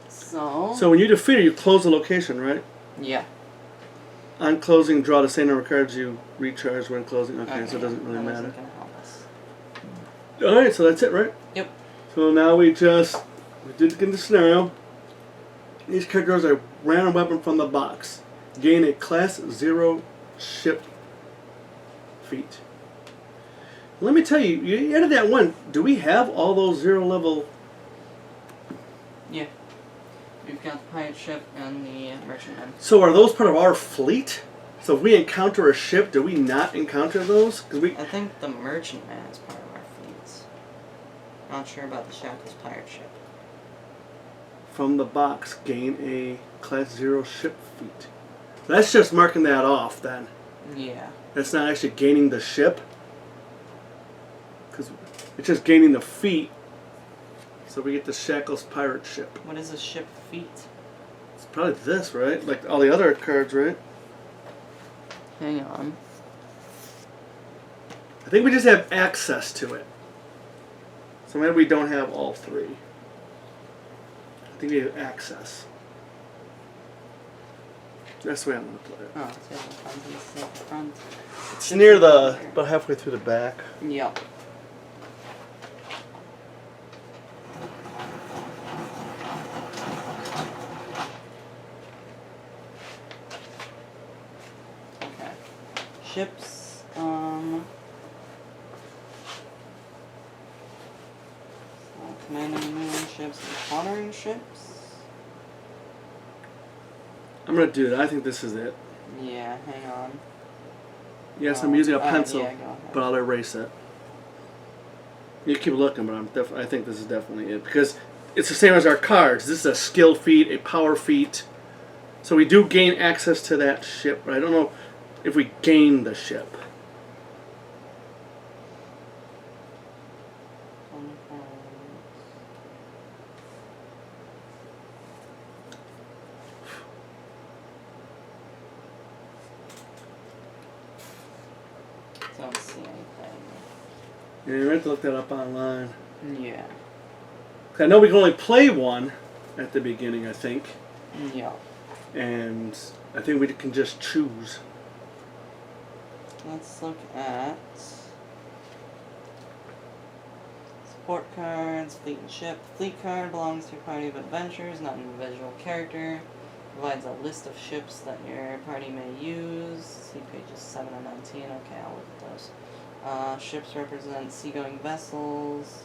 So when you defeat her, you close the location, right? Yeah. On closing, draw the same number of cards you recharge when closing. Okay, so it doesn't really that matter. isn't gonna help us. Alright, so that's it, right? Yep. So now we did get the scenario. These characters are random weapon from the box. Gain a class 0 ship feat. Let me tell you, you added that one. Do we have all those 0 level? Yeah. We've got the pirate ship and the merchantman. So are those part of our fleet? So if we encounter a ship, do we not encounter those? I think the merchantman is part of our fleet. Not sure about the Shackles pirate ship. From the box, gain a class 0 ship feat. That's just marking that off then. Yeah. That's not actually gaining the ship. Because it's just gaining the feat. So we get the Shackles pirate ship. What is a ship feat? It's probably this, right? Like all the other cards, right? Hang on. I think we just have access to it. So maybe we don't have all 3. I think we have access. That's the way I'm going to play it. Oh, it's the front. It's near about halfway through the back. Yep. Okay. Ships, commanding and moving ships and quartering ships. I'm going to do that. I think this is it. Yeah, hang on. Yes, I'm using a Alright, pencil, yeah, go ahead. but I'll erase it. You keep looking, but I think this is definitely it. Because it's the same as our cards. This is a skill feat, a power feat. So we do gain access to that ship, but I don't know if we gain the ship. Don't see anything. Yeah, you have to look that up online. Yeah. I know we can only play one at the beginning, I think. Yeah. And I think we can just choose. Let's look at support cards, fleet and ship. Fleet card belongs to a party of adventurers, not an individual character. Provides a list of ships that your party may use. See pages 7 and 19. Okay, I'll look at those. Ships represent seagoing vessels.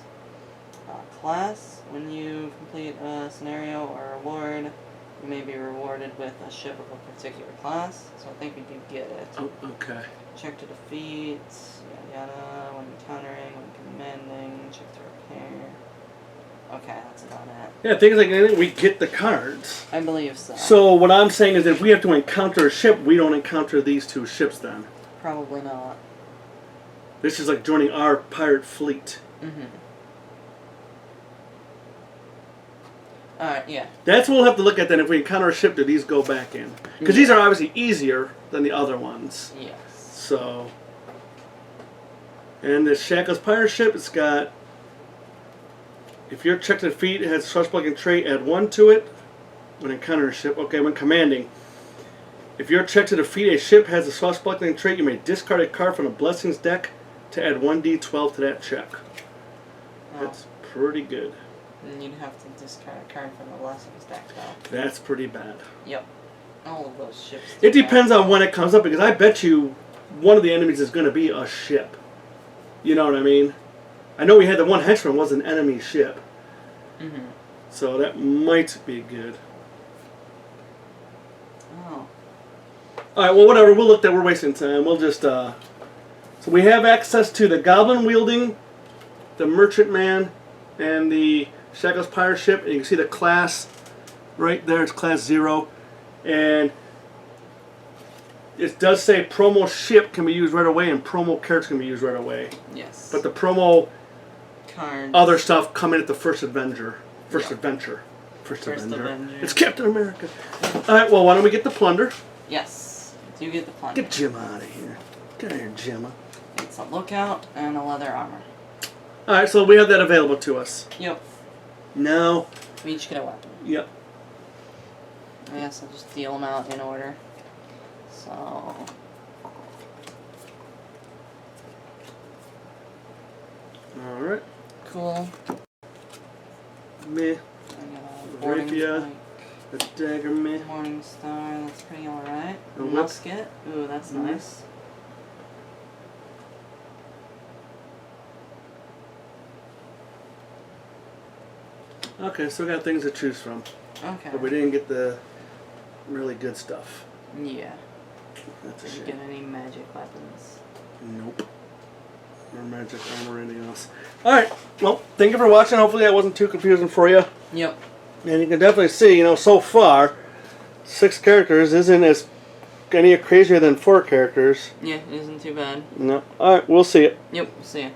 Class. When you complete a scenario or award, you may be rewarded with a ship of a particular class. So I think we do get it. Oh, okay. Check to defeat, yada yada, when encountering, when commanding, check to repair. Okay, that's about it. Yeah, things like anything, we get the cards. I believe so. So what I'm saying is if we have to encounter a ship, we don't encounter these two ships then. Probably not. This is like joining our pirate fleet. Mm-hmm. Alright, yeah. That's what we'll have to look at then. If we encounter a ship, do these go back in? Because these are obviously easier than the other ones. Yes. So, and the Shackles pirate ship, it's got, if your check to defeat has a swashbuckling trait, add 1 to it. When encountering a ship, okay, when commanding. If your check to defeat a ship has a swashbuckling trait, you may discard a card from the Blessings deck to add 1d12 to that check. That's pretty good. And you'd have to discard a card from the Blessings deck, though. That's pretty bad. Yep. All of those ships. It depends on when it comes up, because I bet you one of the enemies is going to be a ship. You know what I mean? I know we had the one henchman was an enemy ship. Mm-hmm. So that might be good. Oh. Alright, well whatever, we'll look that we're wasting time. We'll just, so we have access to the Goblin Wielding, the Merchantman, and the Shackles Pirate Ship. And you can see the class right there, it's class 0. And it does say promo ship can be used right away and promo cards can be used right away. Yes. But the promo cards. other stuff come in at the first adventure. First Avenger. It's Captain America. Alright, well why don't we get the plunder? Yes. Do get the plunder. Get Jim out of here. Get out of here, Jim. It's a lookout and a leather armor. Alright, so we have that available to us. Yep. Now. We each get a weapon. Yep. I guess I'll just deal them out in order. So. Alright. Cool. Meh. I got a boarding Rapier. A dagger, meh. Morning Star, that's pretty alright. A whip. Musket, ooh, that's nice. Okay, so we got things to choose from. Okay. But we didn't get the really good stuff. Yeah. That's a Did you shame. get any magic weapons? Nope. Or magic armor or anything else. Alright, well, thank you for watching. Hopefully that wasn't too confusing for you. Yep. And you can definitely see, you know, so far, 6 characters isn't as any crazier than 4 characters. Yeah, it isn't too bad. No. Alright, we'll see it. Yep, see ya.